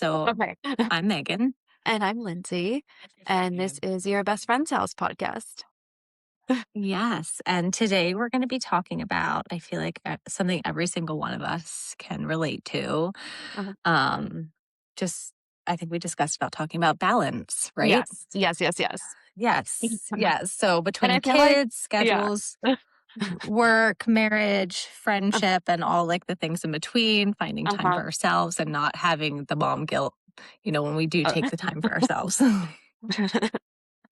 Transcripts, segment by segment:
So Okay. I'm Megan. And I'm Lindsay, and this is your best friend's house podcast. Yes. And today we're going to be talking about, I feel like something every single one of us can relate to. Uh-huh. Um, just, I think we discussed about talking about balance, right? Yes, yes, yes, yes. Yes. Yes. So And between I feel like, kids, yeah. schedules, work, marriage, Uh, friendship, and all like the things in between, finding time uh-huh. for ourselves and not having the mom guilt, when we do Uh, take the time for ourselves.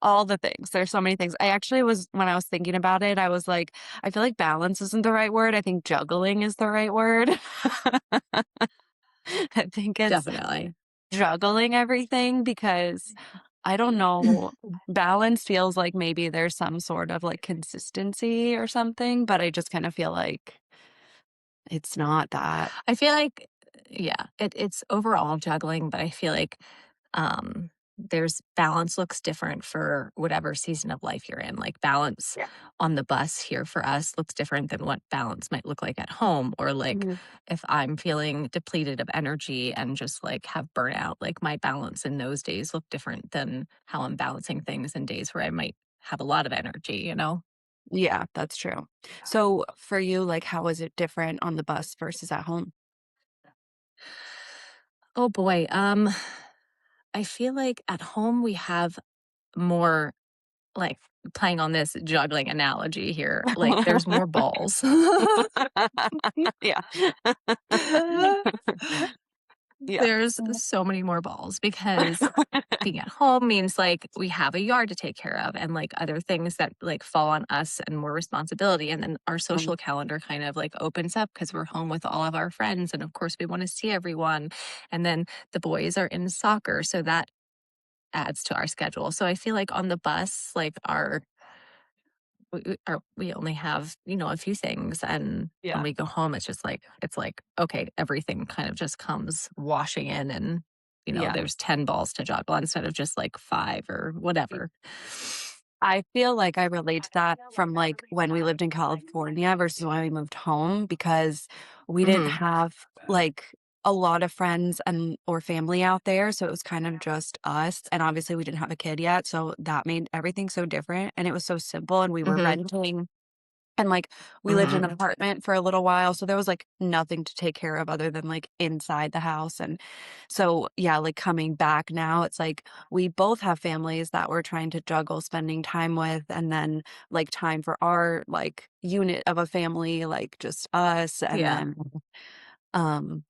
all the things. There's so many things. I actually was, when I was thinking about it, I was like, I feel like balance isn't the right word. I think juggling is the right word. I think it's Definitely. juggling everything because I don't know. Balance feels like maybe there's some sort of like consistency or something, but I just kind of feel like it's not that. I feel like, yeah, it's overall juggling, but I feel like um, there's balance looks different for whatever season of life you're in. Like balance Yeah. on the bus here for us looks different than what balance might look like at home. Or like Mhm. if I'm feeling depleted of energy and just like have burnout, like my balance in those days look different than how I'm balancing things in days where I might have a lot of energy. Yeah, that's true. So for you, like, how is it different on the bus versus at home? Oh boy. I feel like at home we have more like playing on this juggling analogy here, like there's more balls. Yeah. Yeah. There's so many more balls because being at home means like we have a yard to take care of and like other things that like fall on us and more responsibility. And then our Um, social calendar kind of like opens up because we're home with all of our friends. And of course, we want to see everyone. And then the boys are in soccer. So that adds to our schedule. So I feel like on the bus, like we only have, a few things, and when yeah. we go home, it's like, okay, everything kind of just comes washing in and, Yeah. there's 10 balls to juggle instead of just like 5 or whatever. I feel like I relate to that from, like, when we lived in California versus when we moved home because we didn't Mhm. have, like, a lot of friends and or family out there, so it was kind of just us, and obviously we didn't have a kid yet, so that made everything so different, and it was so simple, and we were Mhm. renting. And, like, we lived in Mhm. an apartment for a little while, so there was, like, nothing to take care of other than, like, inside the house, and so, yeah, like, coming back now, it's like we both have families that we're trying to juggle spending time with and then, like, time for our, like, unit of a family, like, just us, and Yeah. then,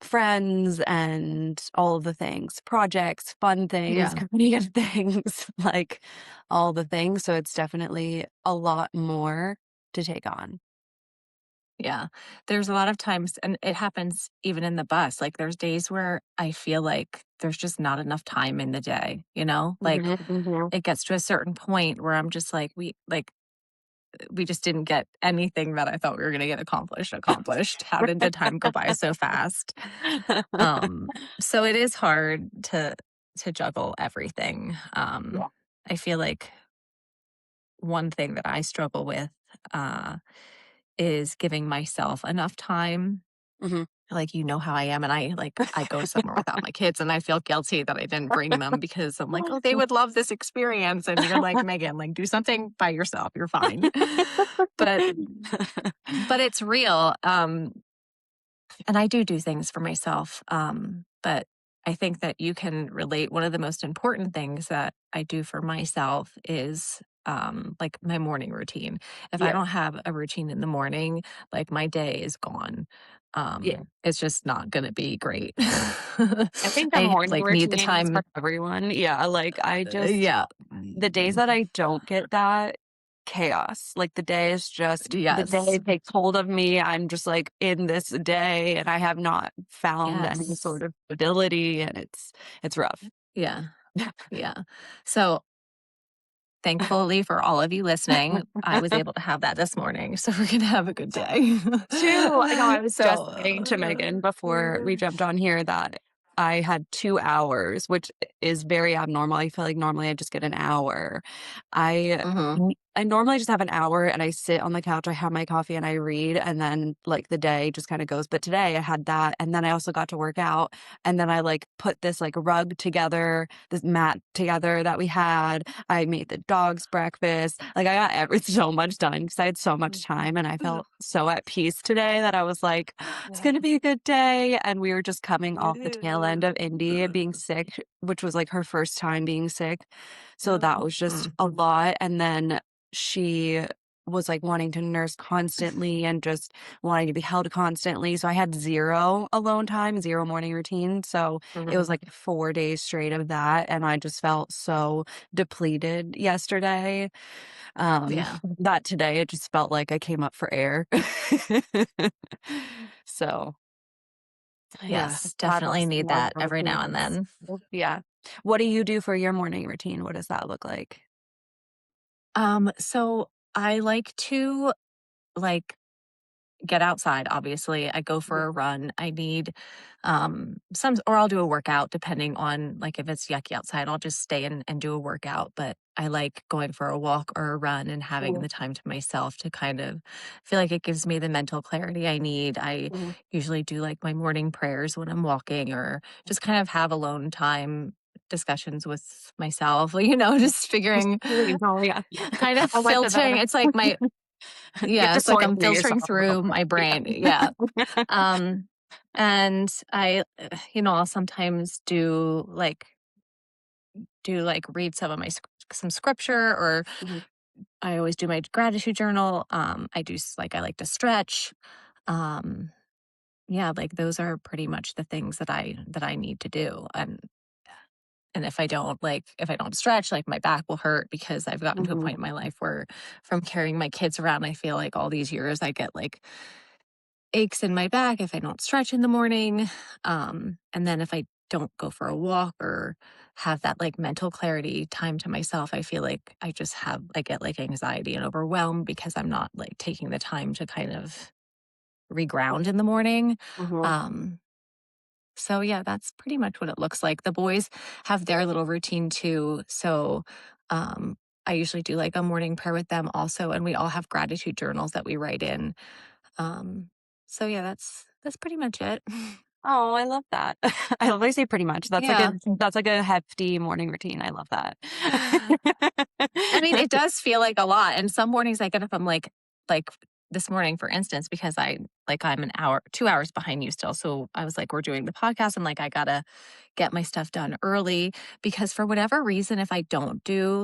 friends and all of the things, projects, fun things, Yeah. creative things, like, all the things, so it's definitely a lot more to take on. Yeah. There's a lot of times, and it happens even in the bus. Like, there's days where I feel like there's just not enough time in the day, you know? Like, Mhm, mhm. it gets to a certain point where I'm just like, we just didn't get anything that I thought we were gonna get accomplished. How did the time go by so fast? Um, so it is hard to juggle everything. Yeah. I feel like one thing that I struggle with, uh, is giving myself enough time. Mhm. Like, you know how I am, and I go somewhere without my kids, and I feel guilty that I didn't bring them because I'm like, "Oh, they would love this experience," and you're like, "Megan, like, do something by yourself, you're fine." But it's real, and I do things for myself, but I think that you can relate. One of the most important things that I do for myself is, like, my morning routine. If I Yeah, don't have a routine in the morning, like, my day is gone. yeah. It's just not gonna be great. I think the I, morning like, need the routine is for time. everyone. Yeah, like, I just Yeah. the days that I don't get that, chaos. Like, the day Yes. takes hold of me. I'm just, like, in this day, and I have not found any sort Yes. of stability, and it's rough. Yeah. Yeah. So thankfully for all of you listening, I was able to have that this morning, so we're gonna have a good day. True. I know I was So, just saying to Megan before we jumped on here that I had 2 hours, which is very abnormal. I feel like normally I just get an hour. I mhm. I normally just have an hour and I sit on the couch, I have my coffee and I read, and then, like, the day just kinda goes. But today I had that, and then I also got to work out, and then I, like, put this, like, rug together, this mat together that we had. I made the dogs breakfast. Like, I got every so much done because I had so much time, and I felt so at peace today that I was like, "It's gonna be a good day," and we were just coming off the tail end of Indy being sick, which was, like, her first time being sick. So that was just Mm. a lot, and then she was, like, wanting to nurse constantly and just wanting to be held constantly, so I had 0 alone time, 0 morning routine, so it Mhm. was, like, 4 days straight of that, and I just felt so depleted yesterday, Yeah. that today it just felt like I came up for air. So, yeah, Yes, glad definitely that's need more that every now and routines. then. Yeah. What do you do for your morning routine? What does that look like? So I like to, like, get outside, obviously. I go Mhm, for a run. I need some or I'll do a workout depending on like if it's yucky outside, I'll just stay in and do a workout. But I like going for a walk or a run and having mhm, the time to myself to kind of feel like it gives me the mental clarity I need. I mhm. usually do like my morning prayers when I'm walking or just kind of have alone time discussions with myself, just figuring Oh, yeah. kind of I went to filtering. that. It's like my You have yeah, to it's like sort I'm through filtering yourself a little through my bit. brain. Yeah. Yeah. Um, and I'll sometimes do like read some of my some scripture, or Mhm, I always do my gratitude journal. I like to stretch. Um, yeah, like those are pretty much the things that I need to do. And if I don't stretch, like my back will hurt because I've gotten to a mhm, point in my life where from carrying my kids around, I feel like all these years I get like aches in my back if I don't stretch in the morning. And then if I don't go for a walk or have that like mental clarity time to myself, I feel like I get like anxiety and overwhelmed because I'm not like taking the time to kind of reground in the morning. mhm. Um, so yeah, that's pretty much what it looks like. The boys have their little routine too. So um, I usually do like a morning prayer with them also, and we all have gratitude journals that we write in. Um, so yeah, that's pretty much it. Oh, I love that. I always say pretty much. Yeah. That's like a hefty morning routine. I love that. I mean, it does feel like a lot. And some mornings I get up, I'm like this morning, for instance, because I'm an hour, 2 hours behind you still. So I was like, we're doing the podcast. I'm like, I gotta get my stuff done early because for whatever reason, if I don't do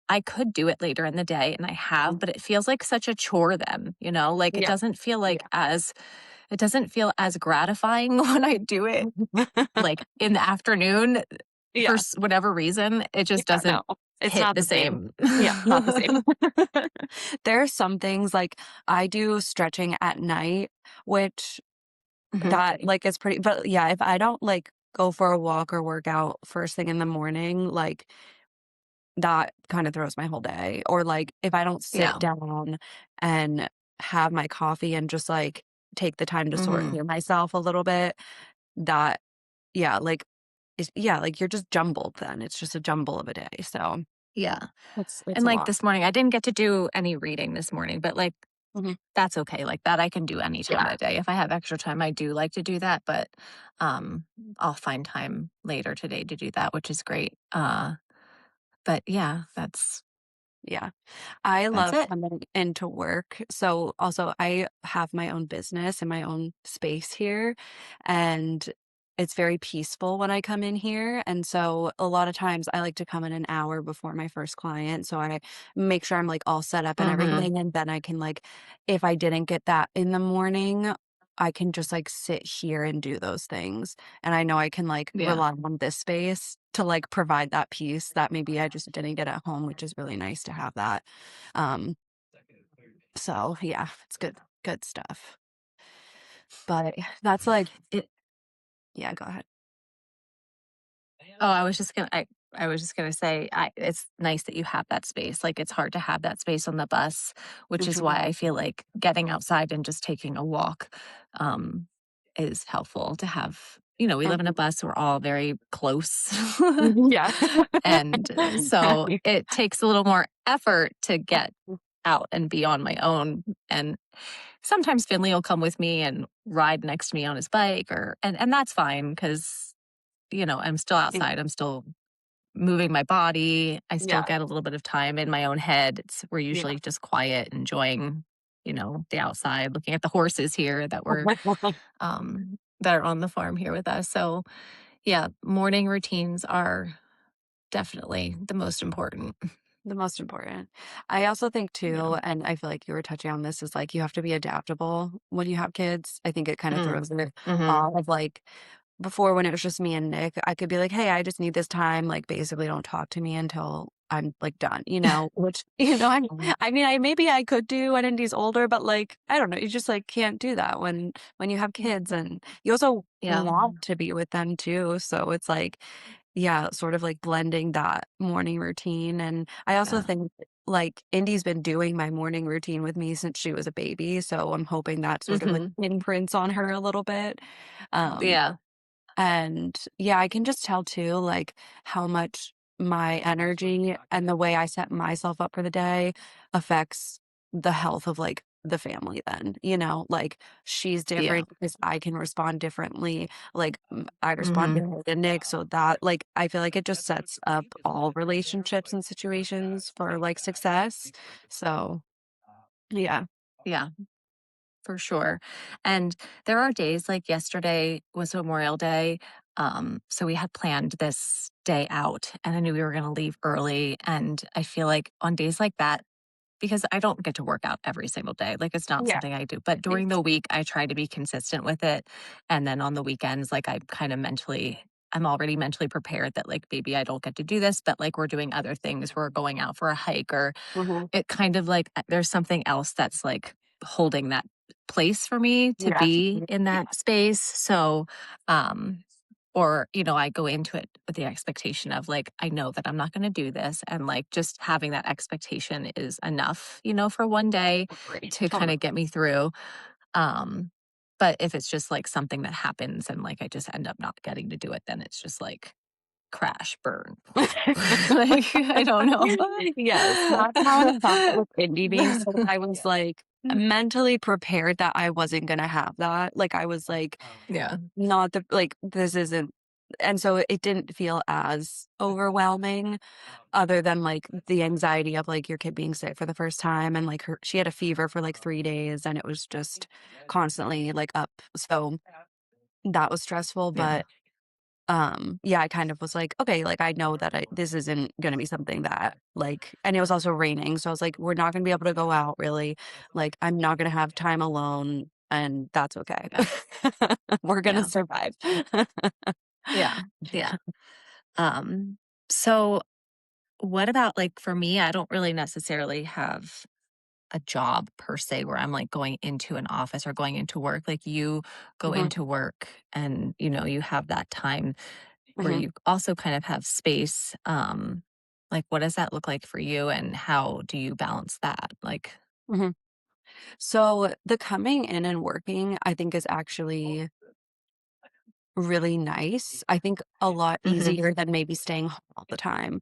I could do it later in the day and I have, but it feels like such a chore then. Like Yeah, yeah. it doesn't feel as gratifying when I do it like in the afternoon for Yeah, whatever reason. It just yeah, no, doesn't it's hit not the the same. same. Yeah, not the same. There are some things, like, I do stretching at night, which Mhm. that, like, is pretty but, yeah, if I don't, like, go for a walk or work out first thing in the morning, like, that kinda throws my whole day, or, like, if I don't sit Yeah. down and have my coffee and just, like, take the time to sort Mhm. through myself a little bit, that yeah, like, yeah, like, you're just jumbled then, it's just a jumble of a day, so Yeah. it's And a like lot. this morning, I didn't get to do any reading this morning, but like Mhm. that's okay. Like that I can do any time Yeah, of the day. If I have extra time, I do like to do that, but um I'll find time later today to do that, which is great. But yeah, yeah. I that's love it. coming into work. So also I have my own business and my own space here, and it's very peaceful when I come in here. And so a lot of times I like to come in an hour before my first client. So I make sure I'm like all set up and Mhm. everything. And then I can like, if I didn't get that in the morning, I can just like sit here and do those things. And I know I can like Yeah. rely on this space to like provide that peace that maybe I just didn't get at home, which is really nice to have that. Um, so yeah, it's good stuff. But that's like It yeah, go ahead. Oh, I was just gonna say, it's nice that you have that space. Like, it's hard to have that space on the bus, which is Mhm. why I feel like getting outside and just taking a walk, um, is helpful to have, we live in a Mhm. bus, we're all very close. Mhm, yeah. And so Right. it takes a little more effort to get out and be on my own. And sometimes Finley will come with me and ride next to me on his bike and that's fine because, I'm still outside. I'm still moving my body. I still Yeah, get a little bit of time in my own head. We're yeah. usually just quiet, enjoying, the outside, looking at the horses here that are on the farm here with us. So yeah, morning routines are definitely the most important. The most important. I also think Yeah. too, and I feel like you were touching on this, is like you have to be adaptable when you have kids. I think it kind of Mm. throws it Mhm. off of like before when it was just me and Nick, I could be like, "Hey, I just need this time, like, basically don't talk to me until I'm, like, done," which, I mean, maybe I could do when Indy's older, but, like, I don't know, you just, like, can't do that when you have kids, and you also Yeah. want to be with them too, so it's like, yeah, sort of, like, blending that morning routine, and I also Yeah. think, like, Indy's been doing my morning routine with me since she was a baby, so I'm hoping that sort of, like, Mhm. imprints on her a little bit, um Yeah. and yeah, I can just tell too, like, how much my energy and the way I set myself up for the day affects the health of like the family then, like she's Yeah. different because I can respond differently. Like I respond Mhm. differently to Nick. So that like I feel like it just sets up all relationships and situations for like success. So yeah. Yeah. For sure. And there are days like yesterday was Memorial Day. So we had planned this day out and I knew we were going to leave early. And I feel like on days like that, because I don't get to work out every single day, like it's not Yeah. something I do, but during the week, I try to be consistent with it. And then on the weekends, like I'm already mentally prepared that like maybe I don't get to do this, but like we're doing other things. We're going out for a hike or Hmm. it kind of like there's something else that's like holding that place for me to Yeah. be in that space. So, um, or, I go into it with the expectation of like, I know that I'm not going to do this. And like just having that expectation is enough, for one day Totally. to kind Totally. of get me through. Um, but if it's just like something that happens and like I just end up not getting to do it, then it's just like crash, burn. Like, I don't know. Yes, that's how I felt with indie being sick. I was, like, mentally prepared that I wasn't gonna have that. Like, I was, like, Yeah. not the like, this isn't and so it didn't feel as overwhelming other than, like, the anxiety of, like, your kid being sick for the first time and, like, she had a fever for, like, 3 days, and it was just constantly, like, up. So, that was stressful, Yeah. but yeah, I kind of was like, "Okay, like, I know that this isn't gonna be something that, like" and it was also raining, so I was like, "We're not gonna be able to go out, really. Like, I'm not gonna have time alone, and that's okay. Yeah. We're gonna Yeah. survive." Yeah. Yeah. Um, so what about like for me, I don't really necessarily have a job per se where I'm like going into an office or going into work. Like you go Mhm, into work and you have that time where mhm, you also kind of have space. Like what does that look like for you and how do you balance that? Like mhm. So, the coming in and working, I think, is actually really nice. I think a lot Mhm. easier than maybe staying home all the time.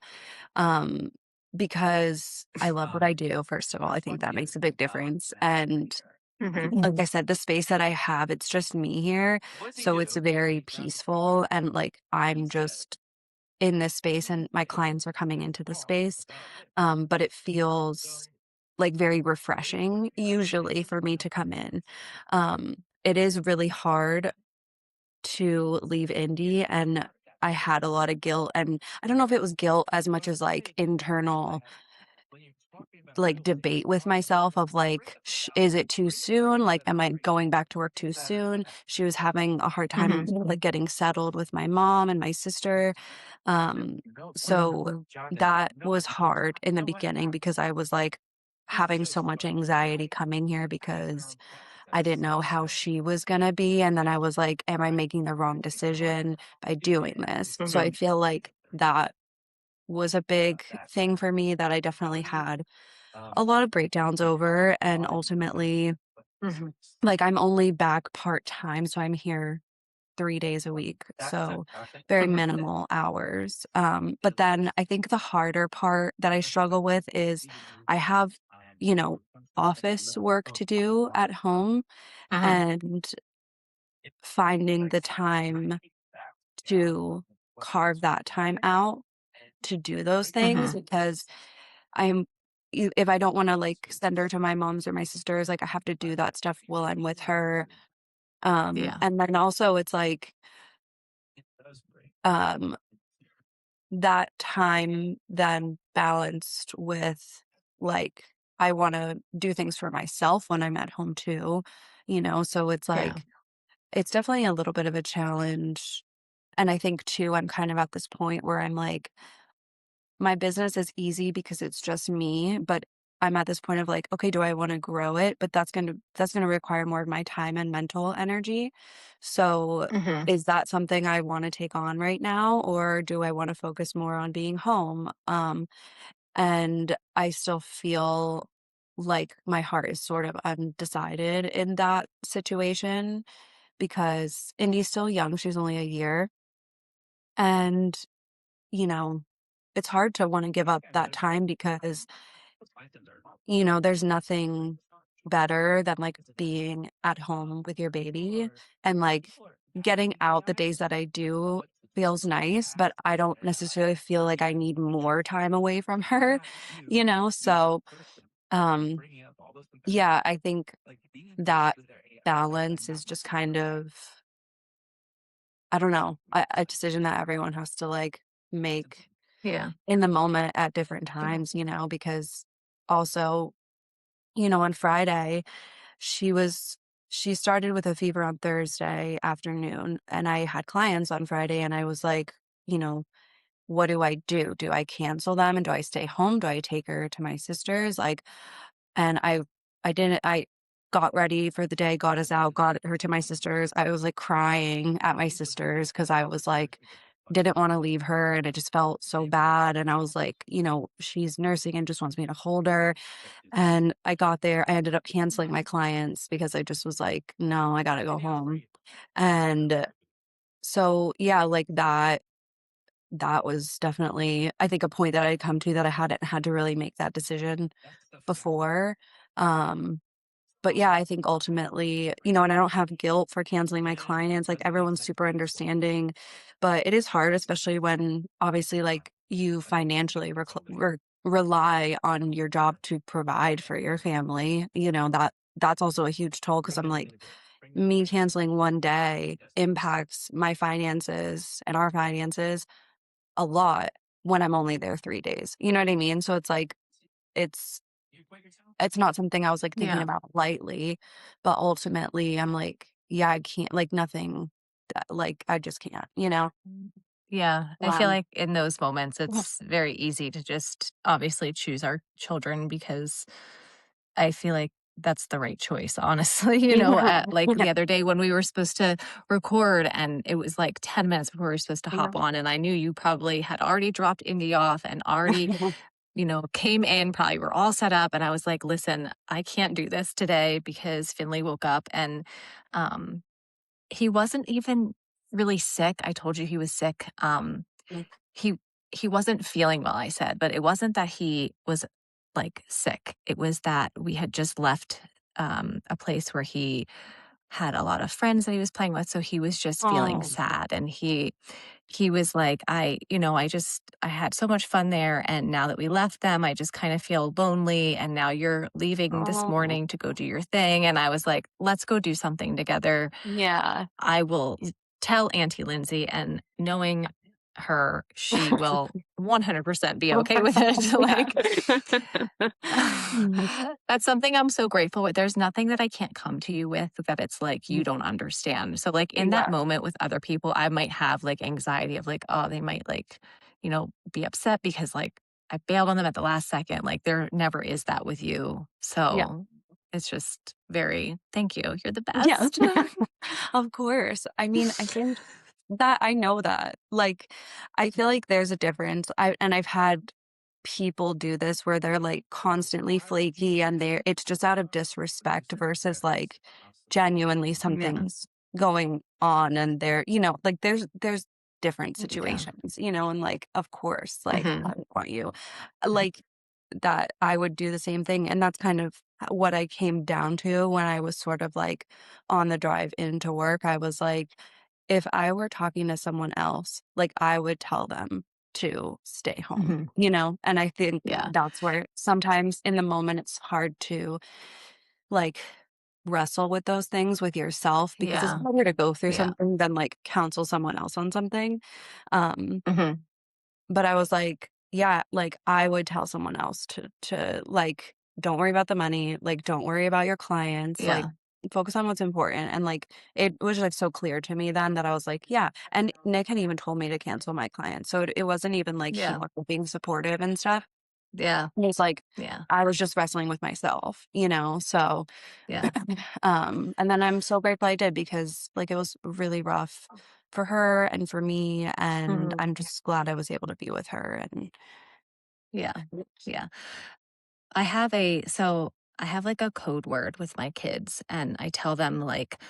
Um, because I love what I do, first of all, I think that makes a big difference, and Mhm. like I said, the space that I have, it's just me here, so it's very peaceful, and, like, I'm just in this space, and my clients are coming into the space, but it feels, like, very refreshing, usually, for me to come in. It is really hard to leave Indy, and I had a lot of guilt, and I don't know if it was guilt as much as, like, internal like, debate with myself of, like, is it too soon? Like, am I going back to work too soon?" She was having a hard time, Mhm. like, getting settled with my mom and my sister. Um, so that was hard in the beginning because I was, like, having so much anxiety coming here because I didn't know how she was gonna be, and then I was like, "Am I making the wrong decision by doing this?" So I Mhm. feel like that was a big thing for me that I definitely had a lot of breakdowns over, and ultimately, Mhm. like, I'm only back part-time, so I'm here 3 days a week, so very minimal hours. But then I think the harder part that I struggle with is I have, you know, office work to do at home Mhm. and finding the time to carve that time out to do those things Mhm. because I'm if I don't wanna, like, send her to my mom's or my sister's, like, I have to do that stuff while I'm with her. Yeah. And then also it's like, um, that time then balanced with, like, I wanna do things for myself when I'm at home too, so it's Yeah. like it's definitely a little bit of a challenge, and I think too, I'm kind of at this point where I'm like, my business is easy because it's just me, but I'm at this point of like, okay, do I want to grow it? But that's gonna require more of my time and mental energy. So Mhm. is that something I want to take on right now, or do I want to focus more on being home? And I still feel like my heart is sort of undecided in that situation because Indy's still young. She's only a year. And, you know, it's hard to wanna give up that time because, there's nothing better than, like, being at home with your baby, and, like, getting out the days that I do feels nice, but I don't necessarily feel like I need more time away from her, So, um, yeah, I think that balance is just kind of, I don't know, a decision that everyone has to, like, make Yeah. in the moment at different times, because also, on Friday, she was she started with a fever on Thursday afternoon, and I had clients on Friday, and I was like, you know, "What do I do? Do I cancel them, and do I stay home? Do I take her to my sister's?" Like, and I didn't I got ready for the day, got us out, got her to my sister's. I was, like, crying at my sister's because I was, like, didn't wanna leave her, and it just felt so bad, and I was like, she's nursing and just wants me to hold her, and I got there, I ended up canceling my clients because I just was like, "No, I gotta go home." And so, yeah, like, that was definitely, I think, a point that I'd come to that I hadn't had to really make that decision before. Um but yeah, I think ultimately, and I don't have guilt for canceling my clients, like, everyone's super understanding, but it is hard, especially when obviously, like, you financially rely on your job to provide for your family, that's also a huge toll because 'cause I'm like, me canceling one day impacts my finances and our finances a lot when I'm only there 3 days, you know what I mean? So it's like, it's it's not something I was, like, thinking Yeah. about lightly, but ultimately, I'm like, "Yeah, I can't," like, nothing that like, I just can't? Yeah. I feel Um like in those moments, it's very easy to just obviously choose our children because I feel like that's the right choice, honestly. Yeah. Like the other day when we were supposed to record and it was like 10 minutes before we were supposed to Yeah. hop on, and I knew you probably had already dropped Indy off and already, came in, probably were all set up. And I was like, listen, I can't do this today because Finley woke up and um, he wasn't even really sick. I told you he was sick. He he wasn't feeling well, I said, but it wasn't that he was, like, sick. It was that we had just left, a place where he had a lot of friends that he was playing with, so he was just feeling Oh. sad, and he was like, I had so much fun there, and now that we left them, I just kinda feel lonely, and now you're leaving this Oh. morning to go do your thing." And I was like, "Let's go do something together. Yeah. I will tell Auntie Lindsay," and knowing her, she will 100% be okay with it. Like, Mm. that's something I'm so grateful with. There's nothing that I can't come to you with that it's like you Mm. don't understand. So, like, in that Yeah. moment with other people, I might have like anxiety of like, oh, they might like, be upset because like I bailed on them at the last second. Like, there never is that with you. Yeah. So, it's just very, thank you. You're the Yeah. best. Of course. I mean, I think that I know that. Like, I feel like there's a difference. I've had people do this where they're like constantly flaky and it's just out of disrespect versus like genuinely Yeah. something going on and there, like there's different Yeah. situations, and like of course, like I Mhm. would want you like that I would do the same thing. And that's kind of what I came down to when I was sort of like on the drive into work. I was like, if I were talking to someone else, like I would tell them to stay home, Mhm. And I think Yeah. that's where sometimes in the moment it's hard to like wrestle with those things with yourself because it's Yeah. harder to go through Yeah. something than like counsel someone else on something. Um, Mhm. but I was like, yeah, like I would tell someone else to like, don't worry about the money, like don't worry about your clients, like Yeah. focus on what's important. And like it was like so clear to me then that I was like, yeah. And Nick had even told me to cancel my clients. So it wasn't even like he Yeah. wasn't being supportive and stuff. Yeah. It was like Yeah. I was just wrestling with myself, So Yeah. and then I'm so grateful I did because like it was really rough for her and for me, and Mhm. I'm just glad I was able to be with her and Yeah. Yeah. I have like a code word with my kids and I tell them like,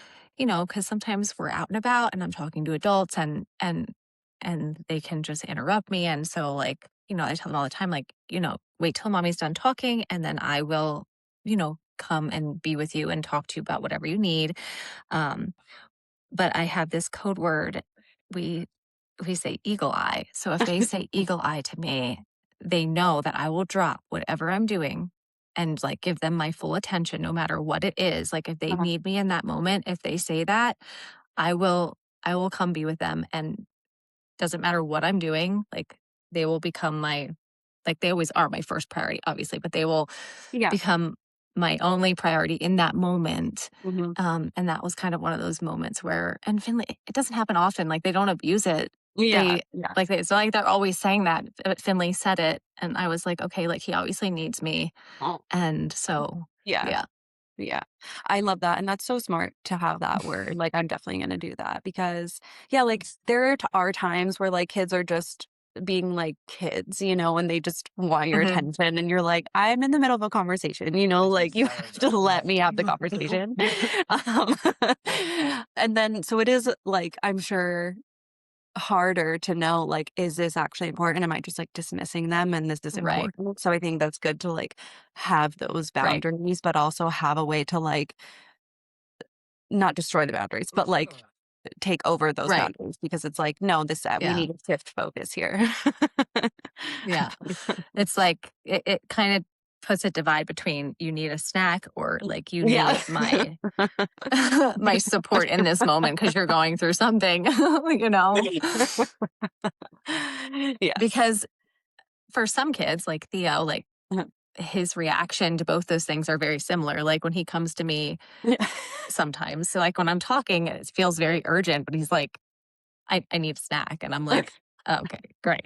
cuz sometimes we're out and about and I'm talking to adults and they can just interrupt me and so like, I tell them all the time like, wait till mommy's done talking and then I will, come and be with you and talk to you about whatever you need. Um but I have this code word. We we say eagle eye. So if they say eagle eye to me, they know that I will drop whatever I'm doing and like give them my full attention no matter what it is. Like if they uh need me in that moment, if they say that, I will come be with them and doesn't matter what I'm doing, like they will become my like they always are my first priority obviously, but they will yeah. become my only priority in that moment. Mhm. And that was kind of one of those moments where, and Finley, it doesn't happen often. Like they don't abuse it. Yeah, They yeah. it's not like they're always saying that. But Finley said it, and I was like, okay, like he obviously needs me, Oh. and so Yeah. yeah, Yeah. I love that, and that's so smart to have that word, like, I'm definitely gonna do that because, yeah, like, there are times where, like, kids are just being, like, kids, and they just want your hmm attention, and you're like, "I'm in the middle of a conversation," like, you have to let me have the conversation. Um, and then so it is, like, I'm sure harder to know, like, is this actually important? Am I just, like, dismissing them, and is this right, important? So I think that's good to, like, have those right, boundaries, but also have a way to, like, not destroy the boundaries, but, like, take over those right, boundaries because it's like, "No, this we yeah, need to shift focus here." yeah. It's like it kind of puts a divide between you need a snack or like you Yeah. need my my support in this moment because you're going through something, you know? Yes. Because for some kids, like Theo, like his reaction to both those things are very similar. Like when he comes to me Yeah. sometimes, so like when I'm talking, it feels very urgent, but he's like, I need a snack. And I'm like, okay, great.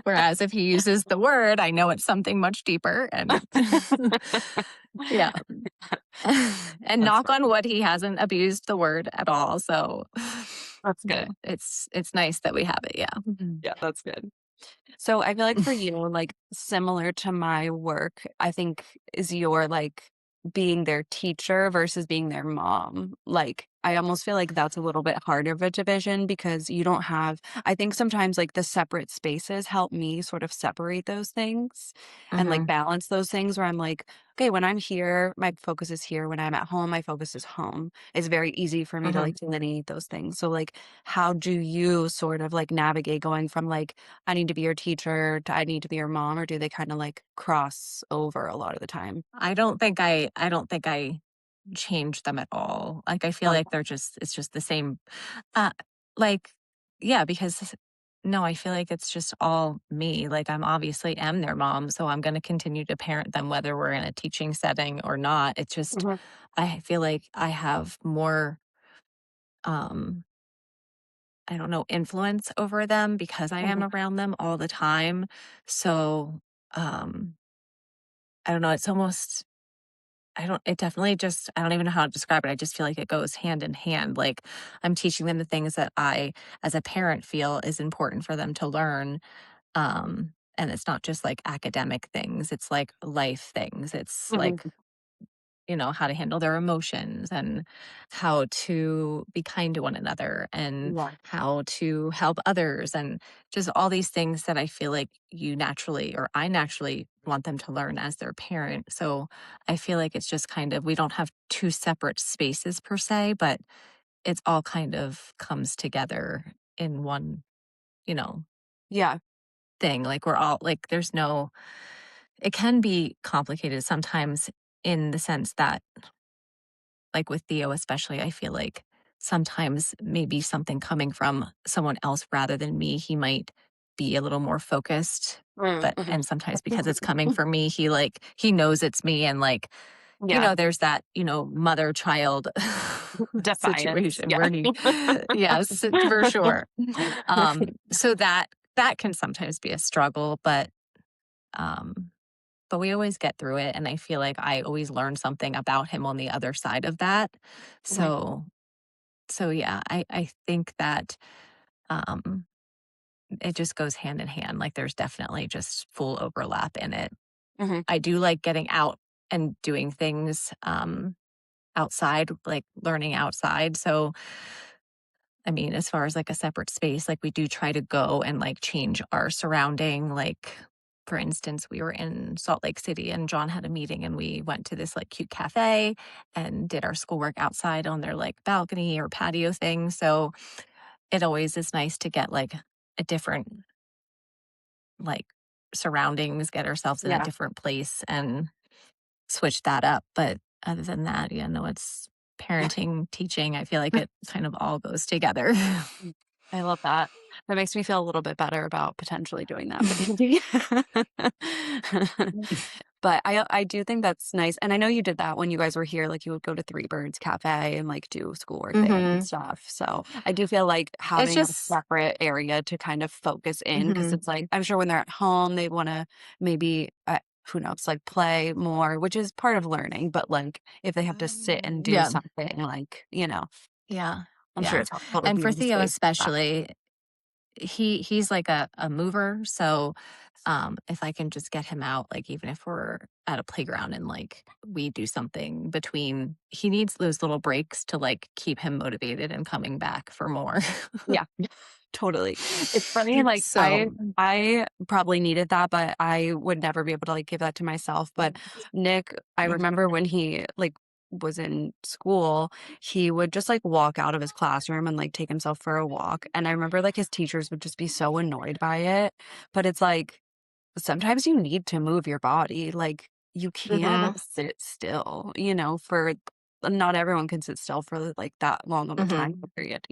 Whereas if he uses the word, I know it's something much deeper. And yeah. And That's knock fair. on wood, he hasn't abused the word at all. So, That's good. it's nice that we have it. Yeah. Mhm. Yeah, that's good. So I feel like for you, like similar to my work, I think is your like being their teacher versus being their mom. Like I almost feel like that's a little bit harder of a division because you don't have I think sometimes like the separate spaces help me sort of separate those things and like Mhm. balance those things where I'm like, okay, when I'm here, my focus is here. When I'm at home, my focus is home. It's very easy for me to Mhm. like delineate those things. So like how do you sort of like navigate going from like I need to be your teacher to I need to be your mom, or do they kinda, like, cross over a lot of the time? I don't think I change them at all. Like I feel Oh, like it's just the same. Uh like yeah, because no, I feel like it's just all me. Like I'm obviously am their mom, so I'm going to continue to parent them whether we're in a teaching setting or not. It's just mhm, I feel like I have more um I don't know, influence over them because I am mhm, around them all the time. So, um, I don't know, it's almost it definitely just I don't even know how to describe it. I just feel like it goes hand in hand. Like I'm teaching them the things that I as a parent feel is important for them to learn. And it's not just like academic things. It's like life things. It's mhm. like how to handle their emotions and how to be kind to one another and Yeah. how to help others and just all these things that I feel like you naturally or I naturally want them to learn as their parent. So I feel like it's just kind of we don't have two separate spaces per se, but it's all kind of comes together in one, you know, Yeah. thing. Like we're all like there's no it can be complicated sometimes in the sense that like with Theo especially, I feel like sometimes maybe something coming from someone else rather than me, he might be a little more focused. Mm, But and mhm. sometimes because it's coming from me, he knows it's me and like, Yeah. there's that, mother child Defiance. situation Yeah. where he yes, for sure. So that can sometimes be a struggle, um but we always get through it, and I feel like I always learn something about him on the other side of that. Mhm, So yeah, I think that, um, it just goes hand in hand, like, there's definitely just full overlap in it. mhm. I do like getting out and doing things, outside, like, learning outside, so I mean, as far as like a separate space, like we do try to go and like change our surrounding. Like, for instance, we were in Salt Lake City and John had a meeting and we went to this like cute cafe and did our schoolwork outside on their like balcony or patio thing. So it always is nice to get like a different like surroundings, get ourselves in a Yeah. different place and switch that up. But other than that, yeah, no, it's parenting, teaching. I feel like it kind of all goes together. Mm. I love that. That makes me feel a little bit better about potentially doing that with Andy. But I do think that's nice, and I know you did that when you guys were here, like, you would go to Three Birds Cafe and, like, do schoolwork there and Hmm. stuff, so I do feel like It's having a just separate area to kind of focus in, because mhm, it's like, I'm sure when they're at home, they wanna maybe, who knows, like, play more, which is part of learning, but, like, if they have to sit and do yeah, something, like, yeah, I'm sure yeah, it's helpful to and be for in a Theo space like that. especially, he's like a mover, so, if I can just get him out, like, even if we're at a playground and, like, we do something between he needs those little breaks to, like, keep him motivated and coming back for more. Yeah. Totally. It's funny, like, I So I probably needed that, but I would never be able to, like, give that to myself, but Nick, I remember when he, like, was in school, he would just, like, walk out of his classroom and, like, take himself for a walk, and I remember, like, his teachers would just be so annoyed by it, but it's like, sometimes you need to move your body, like, you can't mhm, sit still, for not everyone can sit still for, like, that long of a time mhm, period,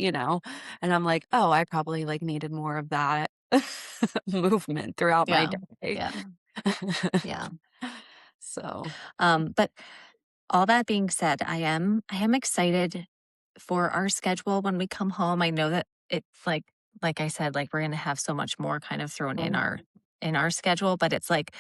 and I'm like, "Oh, I probably, like, needed more of that movement throughout my yeah, day." yeah, yeah, So, but all that being said, I am excited for our schedule when we come home. I know that it's like I said, like we're gonna have so much more kind of thrown mhm, in our schedule, but it's like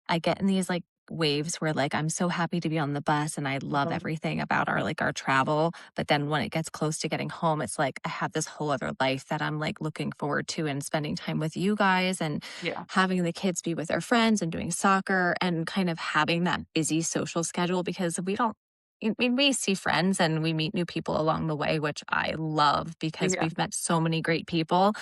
I get in these like waves where like I'm so happy to be on the bus and I love mhm, everything about our travel. But then when it gets close to getting home, it's like I have this whole other life that I'm like looking forward to and spending time with you guys and yeah, having the kids be with their friends and doing soccer and kind of having that busy social schedule because we don't I mean, we see friends and we meet new people along the way, which I love because yeah, we've met so many great people.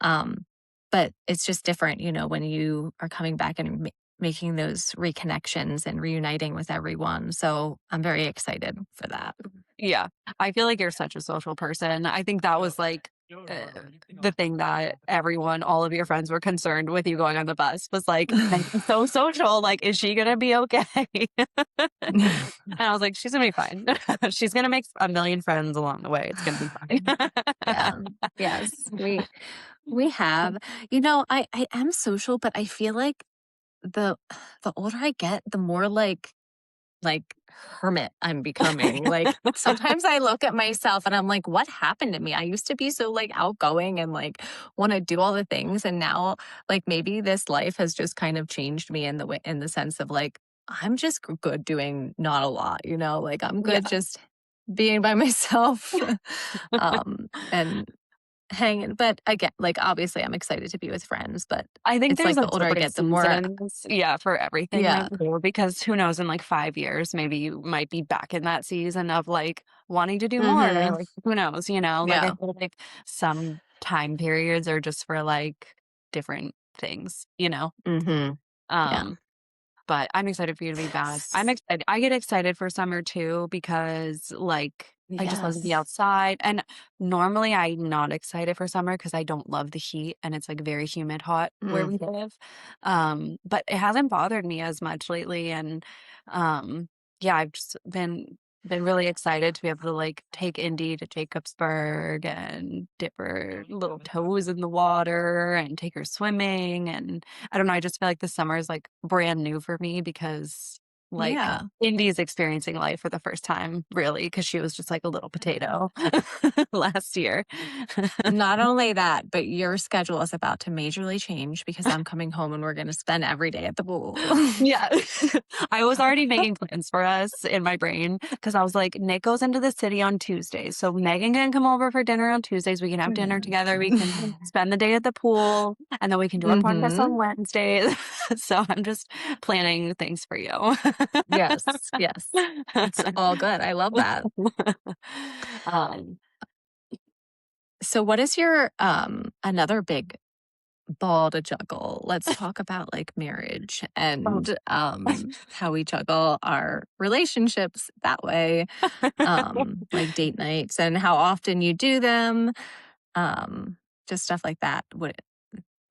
Um, but it's just different, when you are coming back and making those reconnections and reuniting with everyone. So I'm very excited for that. yeah. I feel like you're such a social person. I think that was, like, the thing that all of your friends were concerned with you going on the bus was, like, "Megan's so social, like, is she gonna be okay?" And I was like, "She's gonna be fine. She's gonna make a million friends along the way. It's gonna be fine." Yeah. Yes. We have. I am social, but I feel like the the older I get, the more like hermit I'm becoming. Like sometimes I look at myself and I'm like, what happened to me? I used to be so like outgoing and like want to do all the things. And now like maybe this life has just kind of changed me in the way in the sense of like, I'm just good doing not a lot, like I'm good Yeah. just being by myself. And hanging, but again, like, obviously, I'm excited to be with friends, but I think it's there's like a the older I different get, the more seasons, yeah, for everything yeah. right now, because who knows, in, like, 5 years, maybe you might be back in that season of, like, wanting to do more, or, Mhm. like, who knows, you know? Like, I Yeah. feel like some time periods are just for, like, different things, you know? Mhm. Yeah. Um but I'm excited for you to be back. I'm S excited. I get excited for summer too because, like, I just love to be Yes. outside, and normally I'm not excited for summer because I don't love the heat, and it's, like, very humid hot where Mm. we live. But it hasn't bothered me as much lately, and, yeah, I've just been really excited to be able to, like, take Indy to Jacobsburg and dip her little toes in the water and take her swimming, and I don't know, I just feel like the summer is, like, brand new for me because, like, Yeah. Indy's experiencing life for the first time, really, because she was just like a little potato last year. Not only that, but your schedule is about to majorly change because I'm coming home and we're gonna spend every day at the pool. Yeah. I was already making plans for us in my brain because I was like, "Nick goes into the city on Tuesdays, so Megan can come over for dinner on Tuesdays, we can have dinner together, we can spend the day at the pool, and then we can do our podcast on Mhm. Wednesdays." So I'm just planning things for you. Yes, yes. It's all good, I love that. Um, So what is your, another big ball to juggle? Let's talk about, like, marriage oh. and, how we juggle our relationships that way, like date nights and how often you do them, um, just stuff like that. What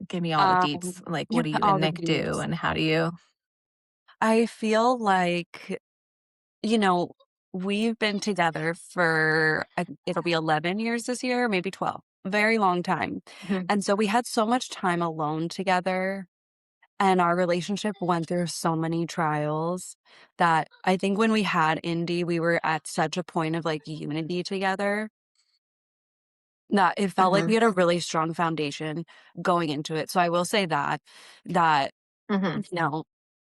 give me all the deets, like, what Yeah, do you and all the Nick do, deets. and how do you I feel like, you know, we've been together for it'll be 11 years this year, maybe 12. Very long time. Mhm, And so we had so much time alone together, and our relationship went through so many trials that I think when we had Indy, we were at such a point of, like, unity together that it felt like we mhm, had a really strong foundation going into it. So I will say that, mhm, you know,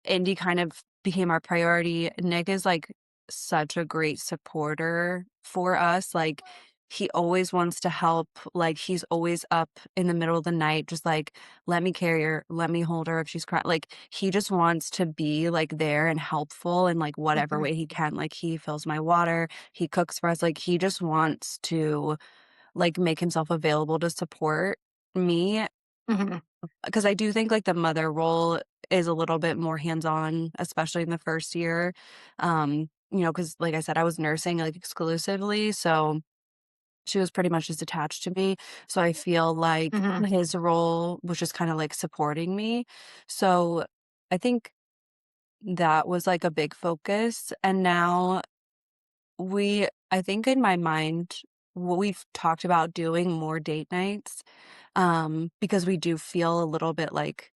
Indy kind of became our priority. Nick is, like, such a great supporter for us, like, he always wants to help, like, he's always up in the middle of the night, just like, "Let me carry her, let me hold her if she's crying." Like, he just wants to be, like, there and helpful in, like, whatever mhm, way he can, like, he fills my water, he cooks for us, like, he just wants to, like, make himself available to support me mhm, because I do think, like, the mother role is a little bit more hands-on, especially in the first year, because, like I said, I was nursing, like, exclusively, so she was pretty much just attached to me, so I feel like mhm, his role was just kinda, like, supporting me, so I think that was, like, a big focus, and now I think in my mind, what we've talked about doing more date nights, because we do feel a little bit, like,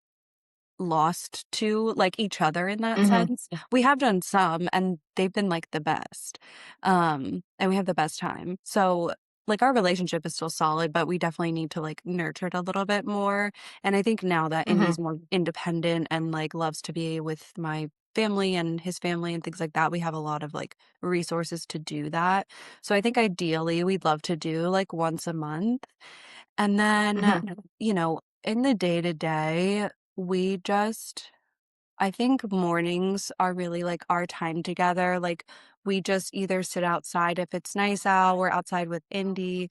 lost to, like, each other in that mhm, sense. We have done some, and they've been, like, the best, and we have the best time. So, like, our relationship is still solid, but we definitely need to, like, nurture it a little bit more, and I think now that mhm, Indy's more independent and, like, loves to be with my family and his family and things like that, we have a lot of, like, resources to do that. So I think ideally, we'd love to do, like, once a month, and then, mhm, in the day-to-day we just I think mornings are really, like, our time together, like, we just either sit outside if it's nice out, we're outside with Indy.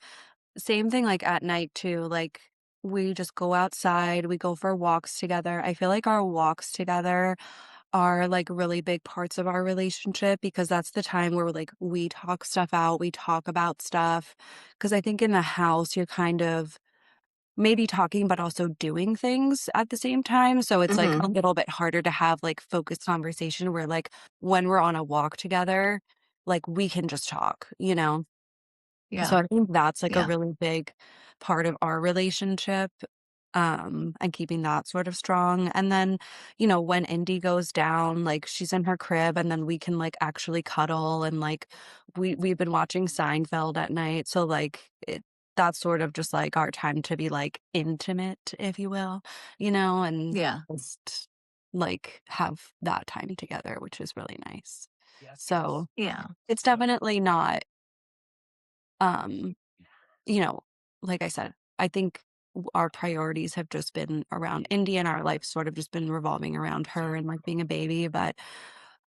Same thing, like, at night too, like, we just go outside, we go for walks together. I feel like our walks together are, like, really big parts of our relationship because that's the time where, like, we talk stuff out, we talk about stuff. Because I think in the house, you're kind of maybe talking, but also doing things at the same time, so it's, like, a mhm. little bit harder to have, like, focused conversation where, like, when we're on a walk together, like, we can just talk, you know? Yeah, So I think that's, like, a yeah, really big part of our relationship, and keeping that sort of strong, and then, when Indy goes down, like, she's in her crib, and then we can, like, actually cuddle, and, like, we've been watching Seinfeld at night, so, like, that's sort of just, like, our time to be, like, intimate, if you will, and yeah, just, like, have that time together, which is really nice. So, yeah. it's definitely not um, you know, like I said, I think our priorities have just been around Indy, and our life sort of just been revolving around her and like being a baby. But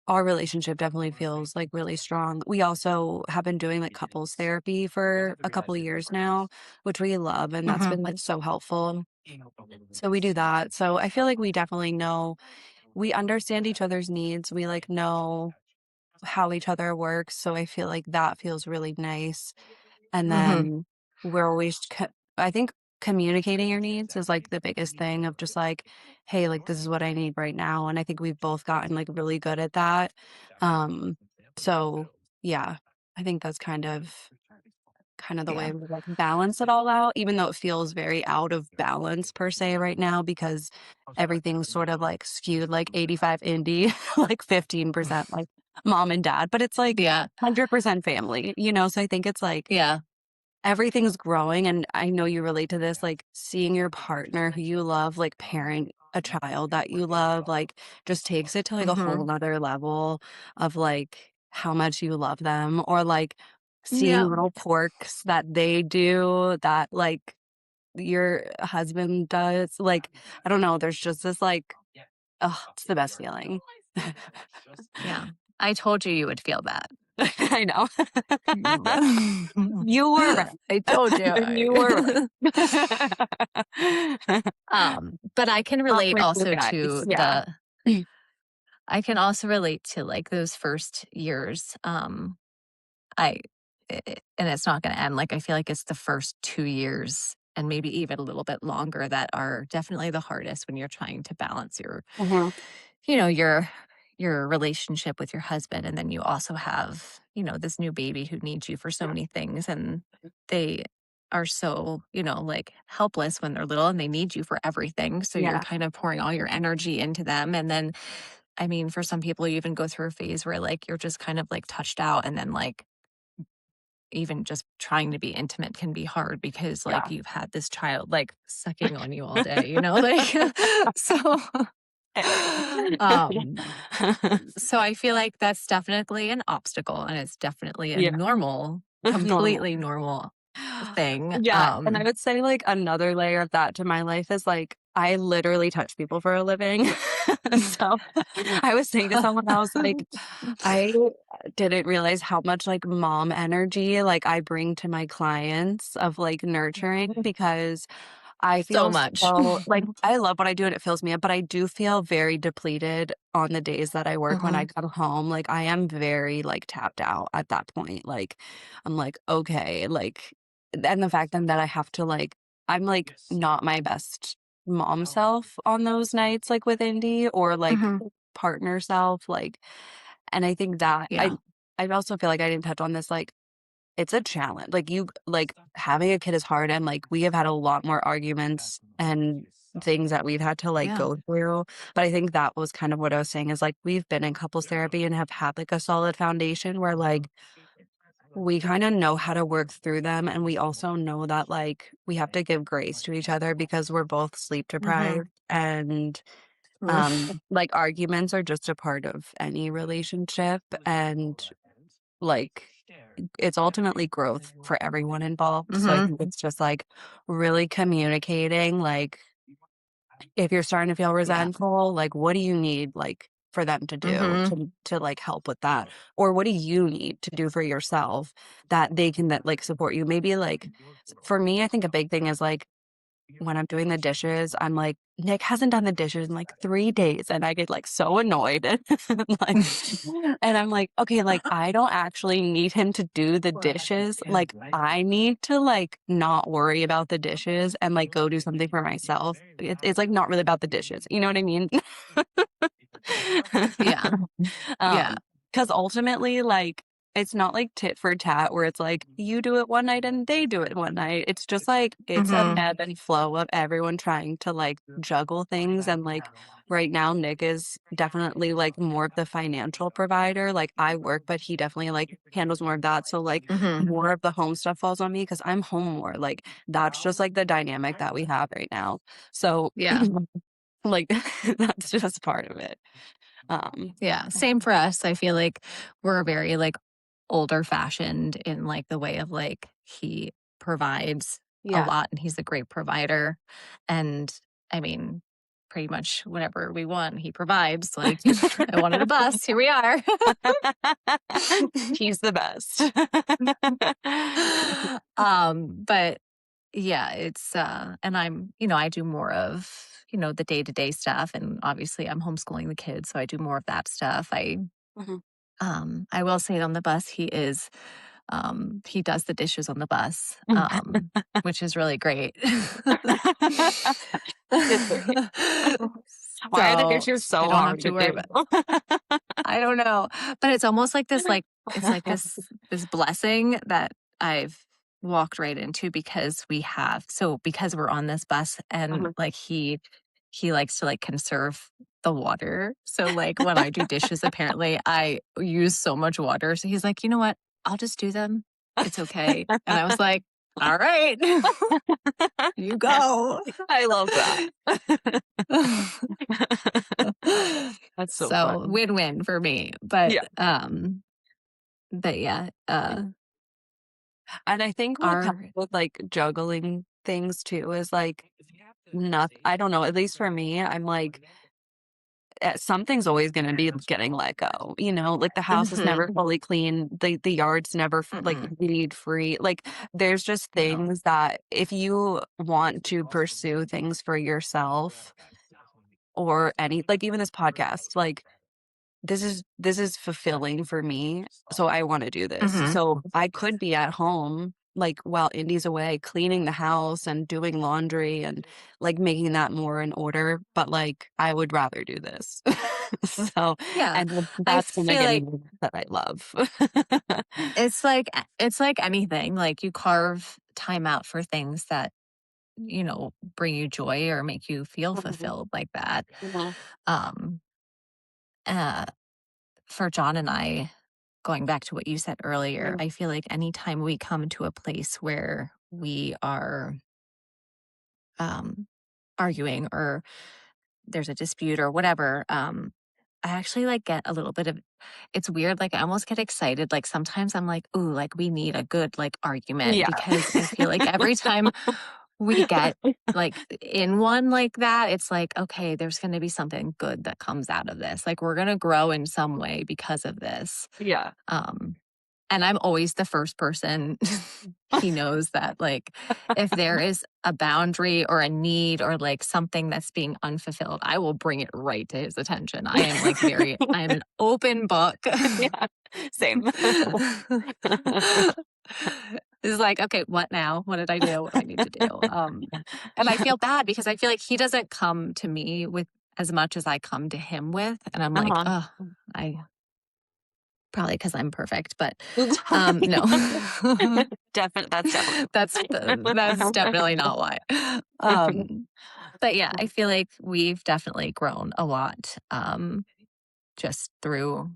our relationship definitely feels like really strong. We also have been doing like couples therapy for a couple of years now, which we love, and that's Mhm. been like so helpful. So we do that. So I feel like we definitely know, we understand each other's needs. We like know how each other works. So I feel like that feels really nice. And Mhm. then we're always, I think communicating your needs is like the biggest thing of just like, hey, like this is what I need right now. And I think we've both gotten like really good at that. Um, so yeah, I think that's kind of the Yeah. way we like balance it all out, even though it feels very out of balance per se right now because everything's sort of like skewed like 85 indie, like 15% like mom and dad, but it's like Yeah. 100% family, you know? So I think it's like Yeah. everything's growing, and I know you relate to this, like, seeing your partner who you love, like, parent a child that you love, like, just takes it to, like, a whole Mhm. 'nother level of, like, how much you love them, or, like, seeing Yeah. little quirks that they do that, like, your husband does, like, I don't know, there's just this, like, oh, it's the best feeling. Yeah. I told you you would feel that. I know. Mm. You were I right. told you. You were right. But I can Not relate with you also guys, to yeah. I can also relate to, like, those first years. I and it's not gonna end, like, I feel like it's the first 2 years and maybe even a little bit longer that are definitely the hardest when you're trying to balance your Mhm. you know, your relationship with your husband, and then you also have, this new baby who needs you for so many things, and they are so, like, helpless when they're little, and they need you for everything, so you're Yeah, kind of pouring all your energy into them, and then, I mean, for some people, you even go through a phase where, like, you're just kind of, like, touched out, and then, like, even just trying to be intimate can be hard because, like, yeah. you've had this child, like, sucking on you all day, like, so, um so I feel like that's definitely an obstacle, and it's definitely a Yeah, normal, normal. completely normal thing. Yeah, and I would say, like, another layer of that to my life is, like, I literally touch people for a living. So, I was saying to someone, I was like, I didn't realize how much, like, mom energy, like, I bring to my clients of, like, nurturing because I So feel much. so like, I love what I do and it fills me up, but I do feel very depleted on the days that I work when I Mhm, come home, like, I am very, like, tapped out at that point, like, I'm like, "Okay," like, and the fact then that I have to, like, I'm, like, not my best mom self on those nights, like, with Indy or, like, mhm, partner self, like, and I think that yeah, I also feel like I didn't touch on this, like, it's a challenge. Like, having a kid is hard, and, like, we have had a lot more arguments and things that we've had to, like, yeah, go through, but I think that was kind of what I was saying is, like, we've been in couples therapy and have had, like, a solid foundation where, like, we kinda know how to work through them, and we also know that, like, we have to give grace to each other because we're both sleep mhm, deprived, and, like, arguments are just a part of any relationship, and, like, it's ultimately growth for everyone involved, so I mhm, think it's just, like, really communicating, like, if you're starting to feel yeah, resentful, like, what do you need, like, for them to do mhm, to, like, help with that? Or what do you need to do for yourself that they can that, like, support you? Maybe, like, for me, I think a big thing is, like, when I'm doing the dishes, I'm like, "Nick hasn't done the dishes in, like, 3 days," and I get, like, so annoyed, and, like and I'm like, "Okay, like, I don't actually need him to do the dishes, like, I need to, like, not worry about the dishes and, like, go do something for myself." It's, like, not really about the dishes, you know what I mean? yeah, yeah, Um, Because ultimately, like, it's not like tit for tat where it's like, you do it one night and they do it one night. It's just like, it's an mhm, ebb and flow of everyone trying to, like, juggle things. And, like, right now, Nick is definitely, like, more of the financial provider. Like, I work, but he definitely, like, handles more of that. So, like, mhm, more of the home stuff falls on me because I'm home more. Like, that's just, like, the dynamic that we have right now. So, yeah. like, that's just part of it. Um, Yeah, same for us. I feel like we're very, like, older fashioned in, like, the way of, like, he provides, a Yeah. lot, and he's a great provider, and, I mean, pretty much whatever we want, he provides, like, I wanted a bus, here we are. He's the best. But yeah, and I do more of, the day-to-day stuff, and obviously I'm homeschooling the kids, so I do more of that stuff. Mhm. I will say on the bus, he does the dishes on the bus, which is really great. Good for you. Why are the So dishes I so don't have hard to to worry do? about I don't know, but it's almost like this, it's like this blessing that I've walked right into because because we're on this bus and, Mhm. like, he likes to, like, conserve the water, so, like, when I do dishes, apparently, I use so much water, so he's like, "You know what? I'll just do them. It's okay." And I was like, "Alright, you go." I love that. That's so So, funny. win-win for me, Yeah. but yeah, And I think what comes our with, like, juggling things too is, like, not I don't know, at least for me, I'm like, something's always gonna be getting let go, like, the house is Mhm. never fully clean, the yard's never like, Mm-mm. weed free, like, there's just No. things that if you want to pursue things for yourself or any like, even this podcast, like, this is fulfilling for me, so I wanna do this. Mhm. So, I could be at home, like, while Indy's away, cleaning the house and doing laundry and, like, making that more in order, but, like, I would rather do this. So Yeah. and I that's gonna feel give me like that I love. it's like anything, like, you carve time out for things that, bring you joy or make you feel Mhm, fulfilled like that. mhm, Um, uh, for John and I, going back to what you said earlier, mhm. I feel like anytime we come to a place where we are, um, arguing or there's a dispute or whatever, I actually, like, get a little bit of it's weird, like, I almost get excited, like, sometimes I'm like, "Ooh, like, we need a good, like, argument," Yeah. because I feel like every time we get, like, in one like that, it's like, "Okay, there's gonna be something good that comes out of this, like, we're gonna grow in some way because of this." Yeah. Um, and I'm always the first person he knows that, like, if there is a boundary or a need or, like, something that's being unfulfilled, I will bring it right to his attention. I am an open book. Yeah, same. It's like, "Okay, what now? What did I do? What do I need to do?" And I feel bad because I feel like he doesn't come to me with as much as I come to him with, and I'm like, Uh-huh. oh, I probably because 'cause I'm perfect, but, no. That's definitely That's definitely not why. Um, but yeah, I feel like we've definitely grown a lot, just through,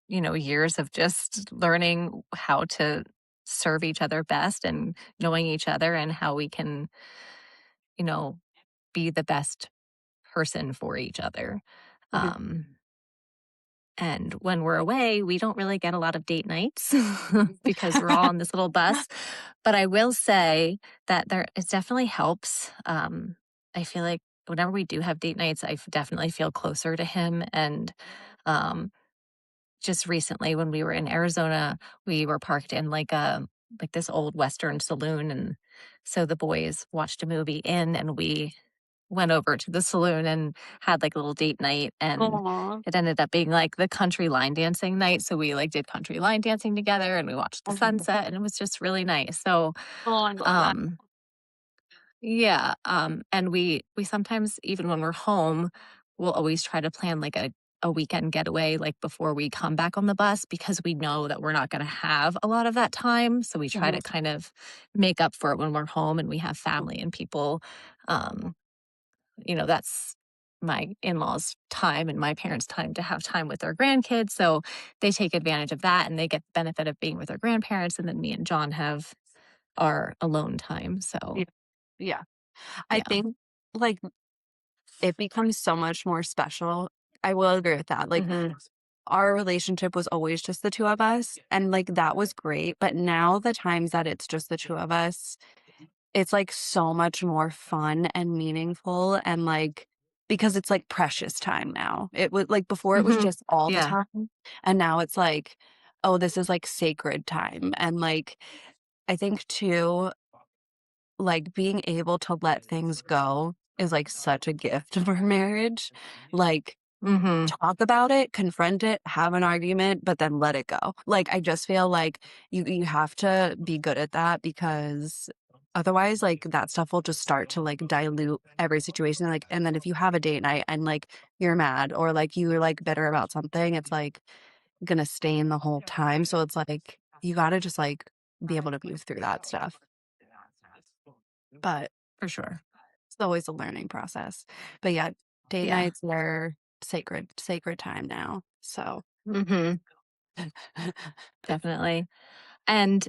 years of just learning how to serve each other best and knowing each other and how we can, you know, be the best person for each other. Mhm, Um, and when we're away, we don't really get a lot of date nights because we're all on this little bus. But I will say that it definitely helps. I feel like whenever we do have date nights, definitely feel closer to him. And um, just recently, when we were in Arizona, we were parked in like this old Western saloon, and so the boys watched a movie and we went over to the saloon and had, like, a little date night, and Aw. it ended up being, like, the country line dancing night, so we, like, did country line dancing together, and we watched the sunset, and it was just really nice, so, Oh, I love that. um yeah, and we sometimes, even when we're home, we'll always try to plan, like, a weekend getaway, like, before we come back on the bus because we know that we're not gonna have a lot of that time, so we try Mhm, to kind of make up for it when we're home and we have family and people, um that's my in-laws' time and my parents' time to have time with their grandkids, so they take advantage of that, and they get the benefit of being with their grandparents, and then me and John have our alone time, so, yeah, yeah. I yeah. think, like, it becomes so much more special. I will agree with that, like, Mhm. our relationship was always just the 2 of us, and, like, that was great, but now the times that it's just the 2 of us, it's, like, so much more fun and meaningful and, like because it's, like, precious time now. It was like, before it was Mhm. just all the Yeah. time, and now it's like, "Oh, this is, like, sacred time," and, like, I think too, like, being able to let things go is, like, such a gift for marriage. Like, Mhm. talk about it, confront it, have an argument, but then let it go. Like, I just feel like you have to be good at that because otherwise, like, that stuff will just start to, like, dilute every situation, like and then if you have a date night and, like, you're mad or, like, you're, like, bitter about something, it's, like, gonna stain the whole time, so it's, like, you gotta just, like, be able to move through that stuff. But For sure. it's always a learning process. But yeah, date Yeah. nights are sacred time now, so Mhm. Definitely. And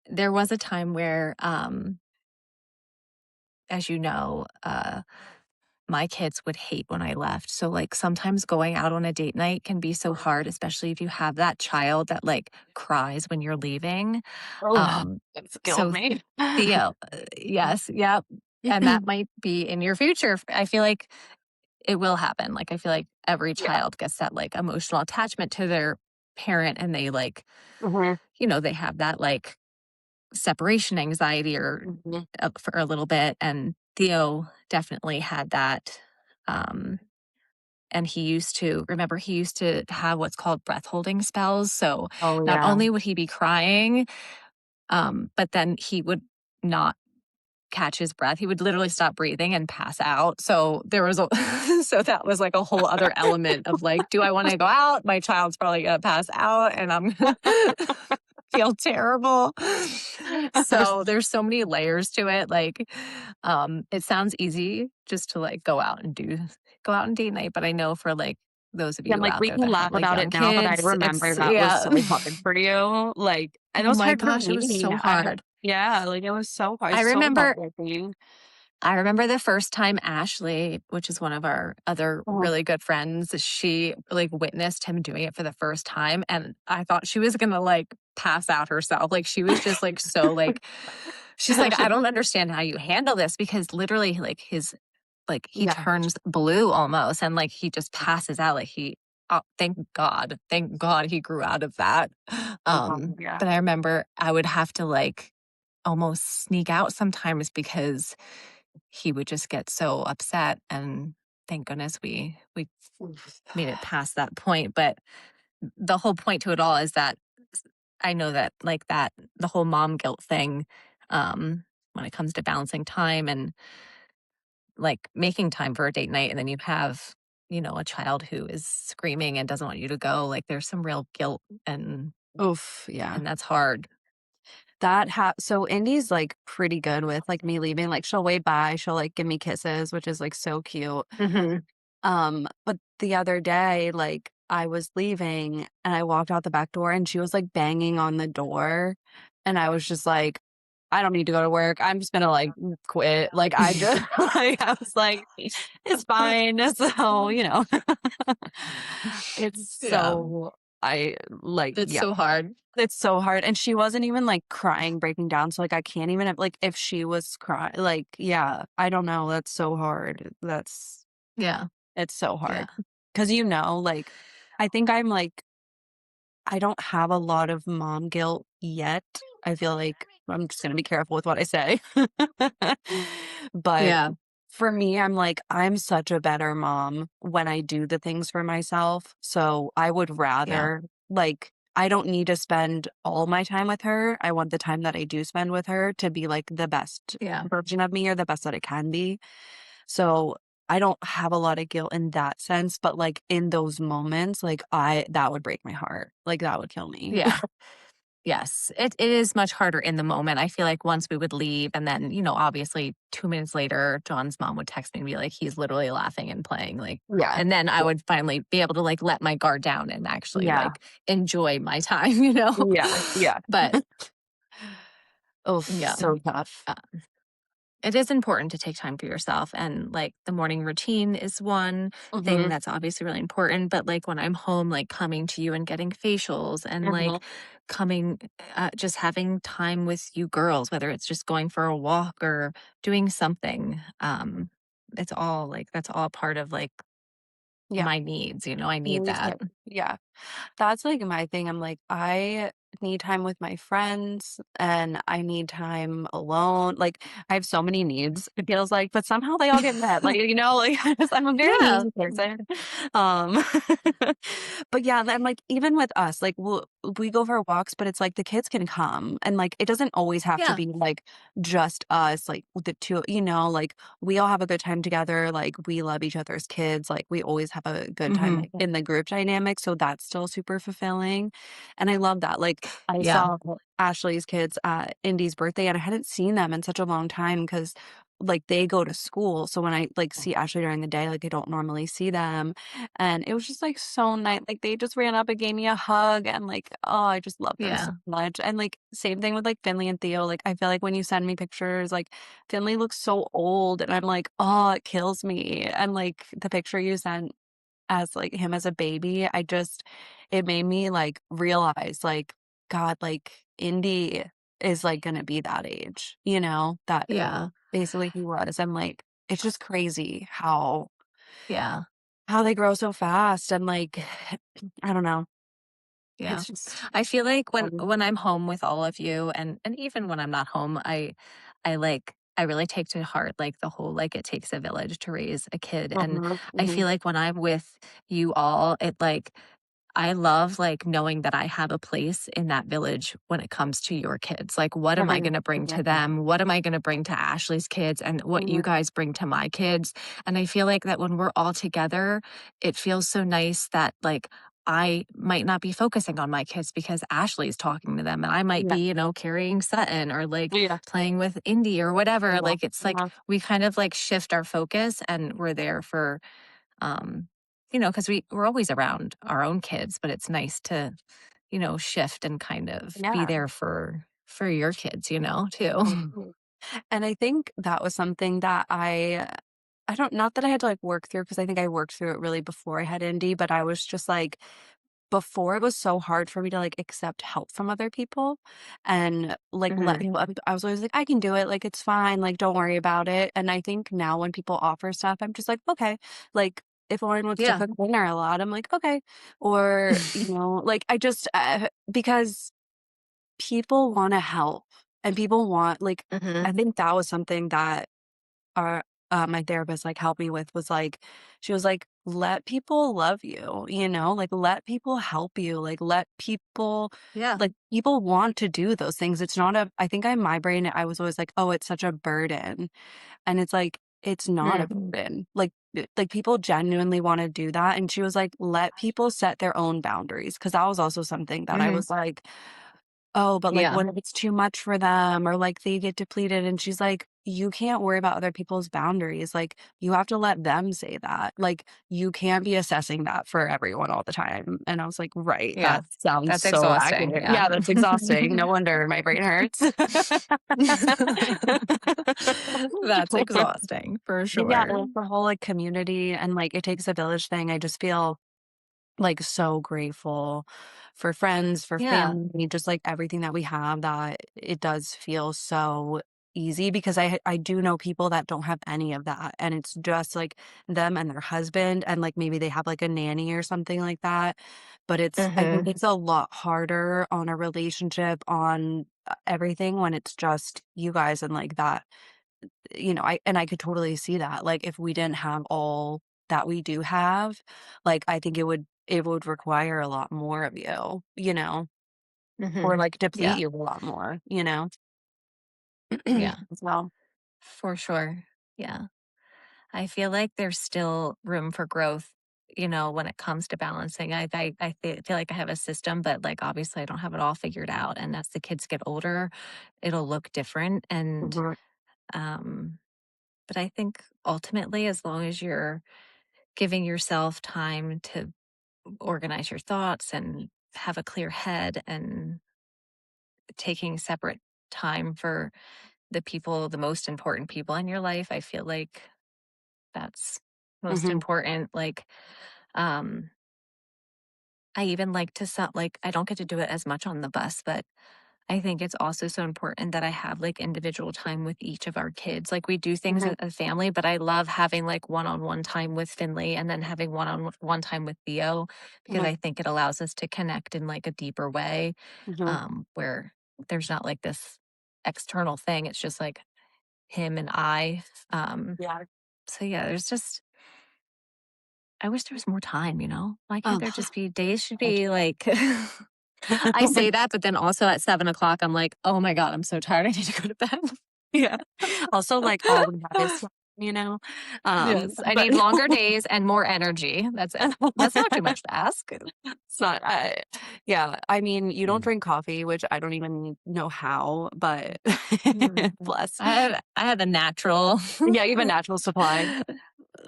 there was a time where, as you know, my kids would hate when I left. So, like, sometimes going out on a date night can be so hard, especially if you have that child that, like, cries when you're leaving. Oh, it's killed So me. Theo yes, yep, and that might be in your future. I feel like it will happen. Like, I feel like every Yeah. child gets that, like, emotional attachment to their parent, and they, like, Mhm, they have that, like, separation anxiety or mhm. for a little bit, and Theo definitely had that, um, and he used to have what's called breath holding spells, so Oh, not yeah. only would he be crying, but then he would not catch his breath. He would literally stop breathing and pass out. So there was a so that was like a whole other element of like, do I want to go out? My child's probably gonna pass out and I'm gonna feel terrible. So there's so many layers to it. Like it sounds easy just to like go out and date night. But I know for like those of Yeah, you like, out we there can that have laugh like about it young now, but I kids, remember it's that was yeah. so hard for you, like and it Oh was my hard for gosh, it was me. so hard. Yeah, like, it was I so remember heartbreaking. I remember the first time Ashley, which is one of our other Mhm. really good friends, she like witnessed him doing it for the first time. And I thought she was gonna like pass out herself. Like she was just like so like she's like, I don't understand how you handle this because literally like his like he Yeah. turns blue almost and like he just passes out. Like he thank God he grew out of that. Yeah. But I remember I would have to like almost sneak out sometimes because he would just get so upset and thank goodness we made it past that point, but the whole point to it all is that I know that like that the whole mom guilt thing when it comes to balancing time and like making time for a date night and then you have a child who is screaming and doesn't want you to go, like there's some real guilt Oof, yeah. and that's hard. So Indy's, like, pretty good with, like, me leaving, like, she'll wave bye, she'll, like, give me kisses, which is, like, so cute. Mhm. But the other day, like, I was leaving and I walked out the back door and she was, like, banging on the door, and I was just like, "I don't need to go to work. I'm just gonna, like, quit." Like, I just like, I was like, "It's fine." So, it's Yeah, so I like, it's yeah. so hard. It's so hard, and she wasn't even, like, crying, breaking down, so, like, I can't even have like, if she was crying, like, yeah, I don't know, that's so hard. Yeah, It's so yeah, hard because like, I think I don't have a lot of mom guilt yet. I feel like I'm just gonna be careful with what I say. But yeah, for me, I'm like, I'm such a better mom when I do the things for myself. So I would yeah, rather, like, I don't need to spend all my time with her. I want the time that I do spend with her to be like the best yeah, version of me or the best that it can be. So I don't have a lot of guilt in that sense, but like in those moments, like that would break my heart. Like that would kill me. yeah. Yes, it is much harder in the moment. I feel like once we would leave, and then, obviously 2 minutes later, John's mom would text me and be like, he's literally laughing and playing. Like, Yeah. and then I would finally be able to like let my guard down and actually Yeah. like enjoy my time, Yeah. Yeah. But Oh, yeah. so tough. it is important to take time for yourself, and, like, the morning routine is one thing Mhm, that's obviously really important, but, like, when I'm home, like, coming to you and getting facials and, mhm. like, coming just having time with you girls, whether it's just going for a walk or doing something, it's all, like that's all part of, like, Yeah, my needs, I need me that. too. Yeah. That's, like, my thing. I'm like, I need time with my friends, and I need time alone. Like, I have so many needs, it feels like, but somehow they all get met. Like, like, I'm a very Yeah, needy person. Um, but yeah, then, like, even with us, like, we go for walks, but it's like the kids can come, and, like, it doesn't always have to yeah, be, like, just us, like, the 2 like, we all have a good time together, like, we love each other's kids, like, we always have a good time, mhm, like, in the group dynamic, so that's still super fulfilling, and I love that, like, I yeah, saw Ashley's kids at Indy's birthday, and I hadn't seen them in such a long time because, like, they go to school, so when I, like, see Ashley during the day, like, I don't normally see them, and it was just, like, so nice, like, they just ran up and gave me a hug, and, like, oh, I just love them so yeah, much, and, like, same thing with, like, Finley and Theo, like, I feel like when you send me pictures, like, Finley looks so old, and I'm like, "Oh, it kills me," and, like, the picture you sent as, like, him as a baby, it made me, like, realize, like, God, like, Indy is, like, gonna be that age, that yeah, basically he was, and, like, it's just crazy yeah, how they grow so fast and, like, I don't know. yeah. It's just I feel like when um, when I'm home with all of you and even when I'm not home, I really take to heart like the whole like it takes a village to raise a kid. And mhm, I mhm, feel like when I'm with you all, it like I love, like, knowing that I have a place in that village when it comes to your kids. Like, what am I mhm, gonna bring mhm, to them? What am I gonna bring to Ashley's kids and what you mhm, guys bring to my kids? And I feel like that when we're all together, it feels so nice that, like, I might not be focusing on my kids because Ashley's talking to them, and I might yeah, be, carrying Sutton or, like, yeah, playing with Indy or whatever. yeah, Like, it's like uh-huh, we kind of, like, shift our focus, and we're there for um, because we're always around our own kids, but it's nice to, shift and kind of be yeah, there for your kids, too. mhm. And I think that was something that I don't not that I had to, like, work through because I think I worked through it really before I had Indy, but I was just, like before it was so hard for me to, like, accept help from other people and, like, let Mhm. people I was always like, "I can do it, like, it's fine, like, don't worry about it," and I think now when people offer stuff, I'm just like, "Okay." Like, if Lauren wants to Yeah. cook dinner a lot, I'm like, "Okay." Or, like, I just, because people wanna help, and people want like, I Mhm. think that was something that our my therapist, like, helped me with was, like she was like, "Let people love you," Like, let people help you, like, let people Yeah. people want to do those things. It's not a I think in my brain, I was always like, "Oh, it's such a burden," and it's like, it's not a Mm. burden. Like, people genuinely wanna do that, and she was like, "Let people set their own boundaries," because that was also something that I Mhm. was like, "Oh, but, like, Yeah. what if it's too much for them or, like, they get depleted?" And she's like, "You can't worry about other people's boundaries, like, you have to let them say that, like, you can't be assessing that for everyone all the time." And I was like, "Right, Yeah. that sounds That's so exhausting. accurate." Yeah. Yeah, that's exhausting, no wonder my brain hurts. That's exhausting for Yeah, sure. like, the whole, like, community and, like, it takes a village thing, I just feel like, so grateful for friends, for Yeah. family, just, like, everything that we have that it does feel so easy because I do know people that don't have any of that, and it's just, like, them and their husband, and, like, maybe they have, like, a nanny or something like that, but I think Mhm. it's a lot harder on a relationship, on, everything when it's just you guys and, like, that I could totally see that, like, if we didn't have all that we do have, like, I think it would require a lot more of you, or, Mhm. like, deplete Yeah. you a lot more, Yeah. So For sure. Yeah. I feel like there's still room for growth, when it comes to balancing. Feel like I have a system, but like obviously I don't have it all figured out. And as the kids get older, it'll look different. Mhm, Um, but I think ultimately, as long as you're giving yourself time to organize your thoughts and have a clear head and taking separate time for the people, the most important people in your life, I feel like that's most Mhm, important. Like, um, I even like to set like I don't get to do it as much on the bus, but I think it's also so important that I have like individual time with each of our kids. Like we do things as mhm, a family, but I love having like one-on-one time with Finley and then having one-on-one time with Theo because mhm, I think it allows us to connect in like a deeper way, mhm. where there's not like this external thing. It's just like him and I. Um, Yeah. so yeah, there's just I wish there was more time, you know? Why can't Oh, there just be days should God. be like I say that, but then also at 7 o'clock, I'm like, oh my God, I'm so tired. I need to go to bed. Yeah. Also, like, all we have is time, Yes, I but need longer days and more energy. That's it. That's not too much to ask. it's not yeah, I mean, you don't Mm. drink coffee, which I don't even know how, but Mm. bless. I had a natural. Yeah, you have a natural supply.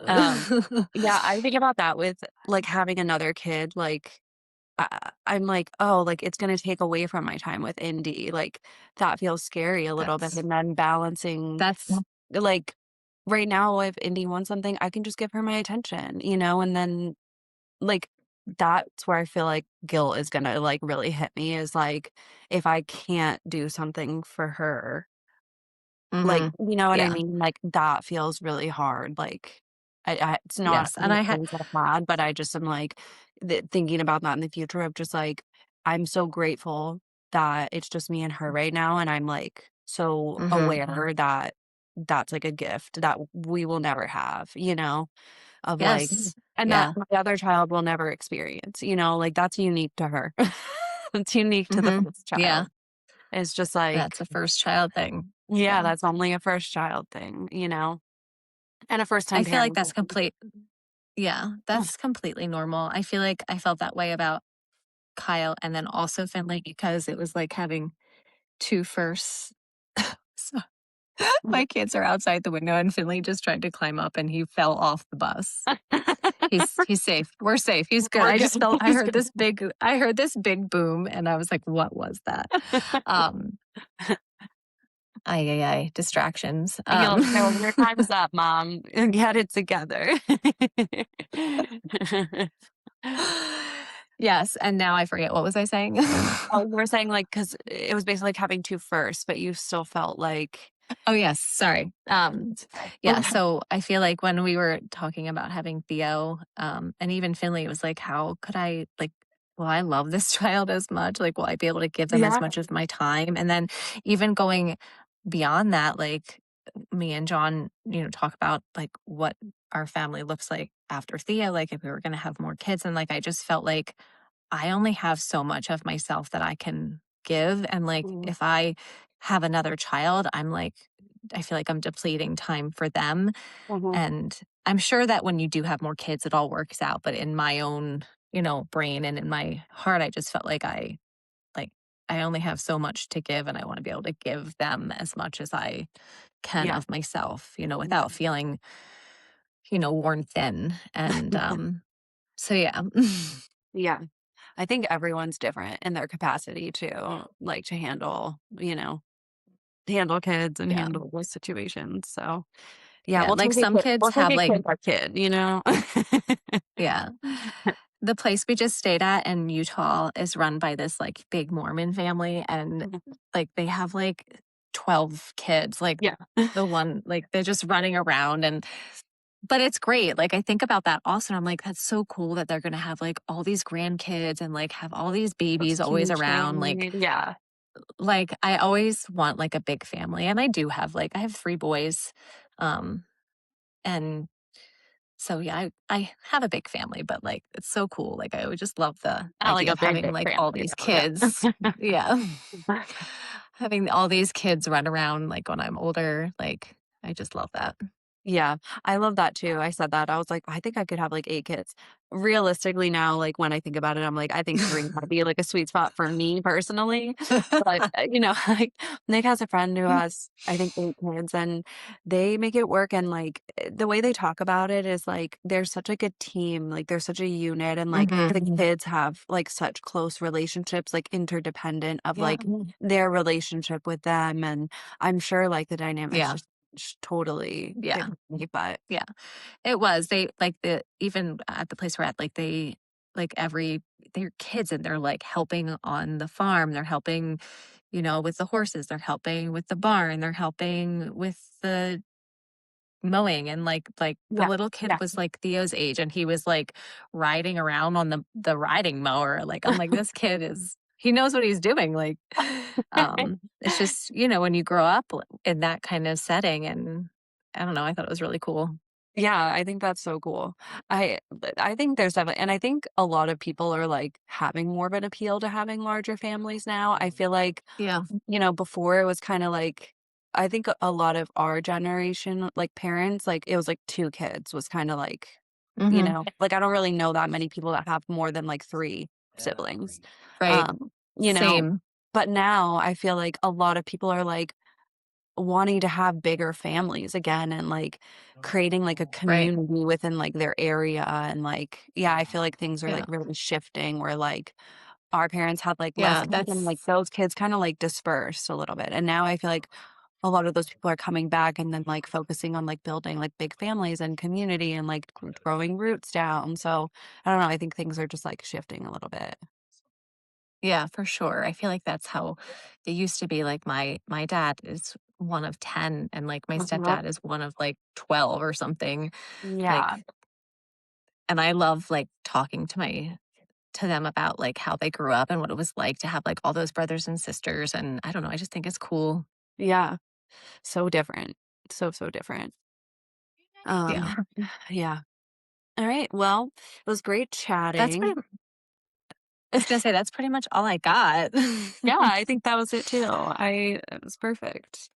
Um, yeah, I think about that with, like, having another kid, like, I'm like, "Oh, like, it's gonna take away from my time with Indy," like, that feels scary a little bit, that's and then balancing, that's like, right now, if Indy wants something, I can just give her my attention, and then, like, that's where I feel like guilt is gonna, like, really hit me is, like, if I can't do something for her, like, hmm you know what I yeah. mean? Like, that feels really hard, like, it's not Yes. one And of I the had things that I've had, but I just am, like, thinking about that in the future of just, like, I'm so grateful that it's just me and her right now, and I'm, like, so hmm aware that that's, like, a gift that we will never have, of, like yes. and that Yeah. my other child will never experience, like, that's unique to her. It's unique to the hmm first Yeah. child. It's just, like That's a first child thing. yeah, Yeah. that's only a first child thing, and a first I time feel like parent that's thing. complete. Yeah, that's completely normal. I feel like I felt that way about Kyle and then also Finley because it was like having 2 firsts. So my kids are outside the window and Finley just tried to climb up and he fell off the bus. He's safe. We're safe. He's good. We're I good. just felt He's good. I heard this big boom and I was like, "What was that?" Um, ay, ay, ay, distractions. You're like, "No, your time's up, mom. Get it together." Yes, and now I forget what was I saying? Oh, you were saying, like, because it was basically like having 2 firsts, but you still felt like Oh, yes, sorry. Yeah, so I feel like when we were talking about having Theo, and even Finley, it was like, how could I like, will I love this child as much? Like, will I be able to give them as Yeah. much of my time? And then even going beyond that, like me and John, talk about like what our family looks like after Theo, like if we were going to have more kids. And like, I just felt like I only have so much of myself that I can give. And like, Mhm, if I have another child, I'm like, I feel like I'm depleting time for them. mhm, And I'm sure that when you do have more kids, it all works out. But in my own, brain and in my heart, I just felt like I only have so much to give and I want to be able to give them as much as I can yeah. of myself, without feeling, worn thin. And so yeah. Yeah. I think everyone's different in their capacity to, like, to handle kids and Yeah. handle those situations, so, yeah, Yeah. Like some kids we'll take have a like, kid by kid. yeah. The place we just stayed at in Utah is run by this like big Mormon family and Mhm. like they have like 12 kids, like Yeah. the one like they're just running around and but it's great. Like I think about that also and I'm like that's so cool that they're going to have like all these grandkids and like have all these Those babies always huge around family, yeah. like I always want like a big family and I do have like I have 3 boys um and so yeah, I have a big family, but like it's so cool. Like I would just love the Not like idea a of big, having big like all family, these though, kids. yeah. Yeah. Having all these kids run around like when I'm older, like I just love that. Yeah, I love that too. I said that. I was like, "I think I could have, like, 8 kids." Realistically now, like, when I think about it, I'm like, I think 3 might be, like, a sweet spot for me personally. But, like, Nick has a friend who has, I think, 8 kids, and they make it work, and, like, the way they talk about it is, like, they're such, like, a team, like, they're such a unit, and, like, Hmm. the kids have, like, such close relationships, like, interdependent of, Yeah. like, their relationship with them, and I'm sure, like, the dynamics Yeah. just totally Yeah. differently, but Yeah. It was. They like the even at the place we're at, like they like every they're kids and they're like helping on the farm. They're helping, with the horses. They're helping with the barn. They're helping with the mowing and like the yeah, little kid yeah. was like Theo's age and he was like riding around on the riding mower. Like I'm like, this kid is he knows what he's doing. Like it's just, when you grow up in that kind of setting and I don't know, I thought it was really cool. Yeah, I think that's so cool. I think there's definitely and I think a lot of people are, like, having more of an appeal to having larger families now. I feel like, Yeah. before it was kinda like I think a lot of our generation, like, parents, like, it was, like, 2 kids was kinda like, Hmm. like, I don't really know that many people that have more than, like, 3 siblings. Right. Um, you know, Same. but now I feel like a lot of people are, like, wanting to have bigger families again and, like, creating, like, a Right. community within, like, their area and, like yeah, I feel like things are, Yeah. like, really shifting where, like, our parents had, like, less Yeah. kids and, like, That's those kids kinda, like, dispersed a little bit, and now I feel like a lot of those people are coming back and then, like, focusing on, like, building, like, big families and community and, like, growing roots down, so, I don't know, I think things are just, like, shifting a little bit. yeah, for sure. I feel like that's how it used to be. Like my dad is one of 10 and like my Mhm. stepdad is one of like 12 or something. Yeah. Like and I love like talking to them about like how they grew up and what it was like to have like all those brothers and sisters and I don't know, I just think it's cool. Yeah. So different. So, so different. Yeah. Um, yeah. Alright, well, it was great That's chatting. pretty I was gonna say that's pretty much all I got. Yeah, I think that was it too. It was perfect.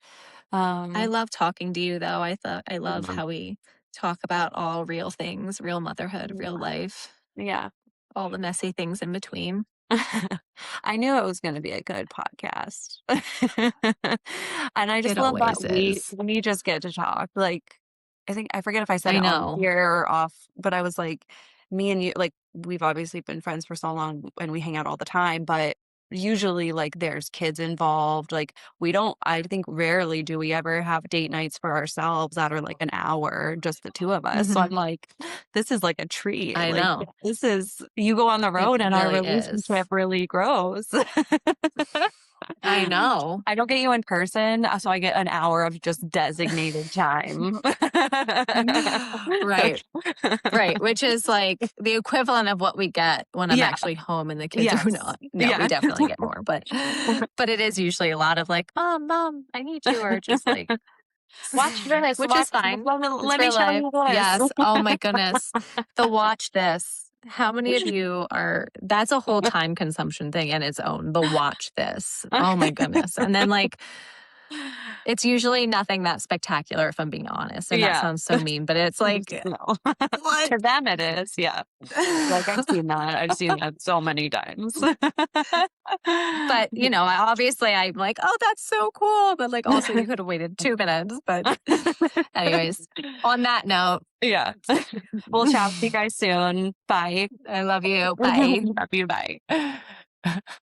I Um, love talking to you though. I love yeah, how we talk about all real things, real motherhood, real life, yeah. all the messy things in between. I knew it was gonna be a good podcast. And I just It love that always we is. we just get to talk, like, I forget if I said I it on know. here or off, but I was like, me and you like, we've obviously been friends for so long and we hang out all the time, but usually, like, there's kids involved, like, we don't I think rarely do we ever have date nights for ourselves that are, like, an hour, just the 2 of us, so I'm Mhm. like, this is like a treat, I like, know. this is you go on the It road and our really is. relationship really grows. I know. I don't get you in person, so I get an hour of just designated time. Right. Right, which is like the equivalent of what we get when I'm Yeah, actually home and the kids are yes. not. No, we Yeah. definitely get more, but it is usually a lot of like, Mom, I need you," or just like Watch this, which is watch fine. let It's me real show life. you this. Yes. Oh my goodness. The watch this. How many of you are that's a whole time consumption thing in its own. The watch this. Oh my goodness. And then like it's usually nothing that spectacular if I'm being honest. And that Yeah. sounds so mean, but it's like No. what? To them it is, yeah. Like, I've seen that so many times. But, I'm like, "Oh, that's so cool," but, like, also you could have waited 2 minutes, but anyways, on that note, Yeah. We'll chat with you guys soon. Bye. I love you. Bye. Love you. Bye.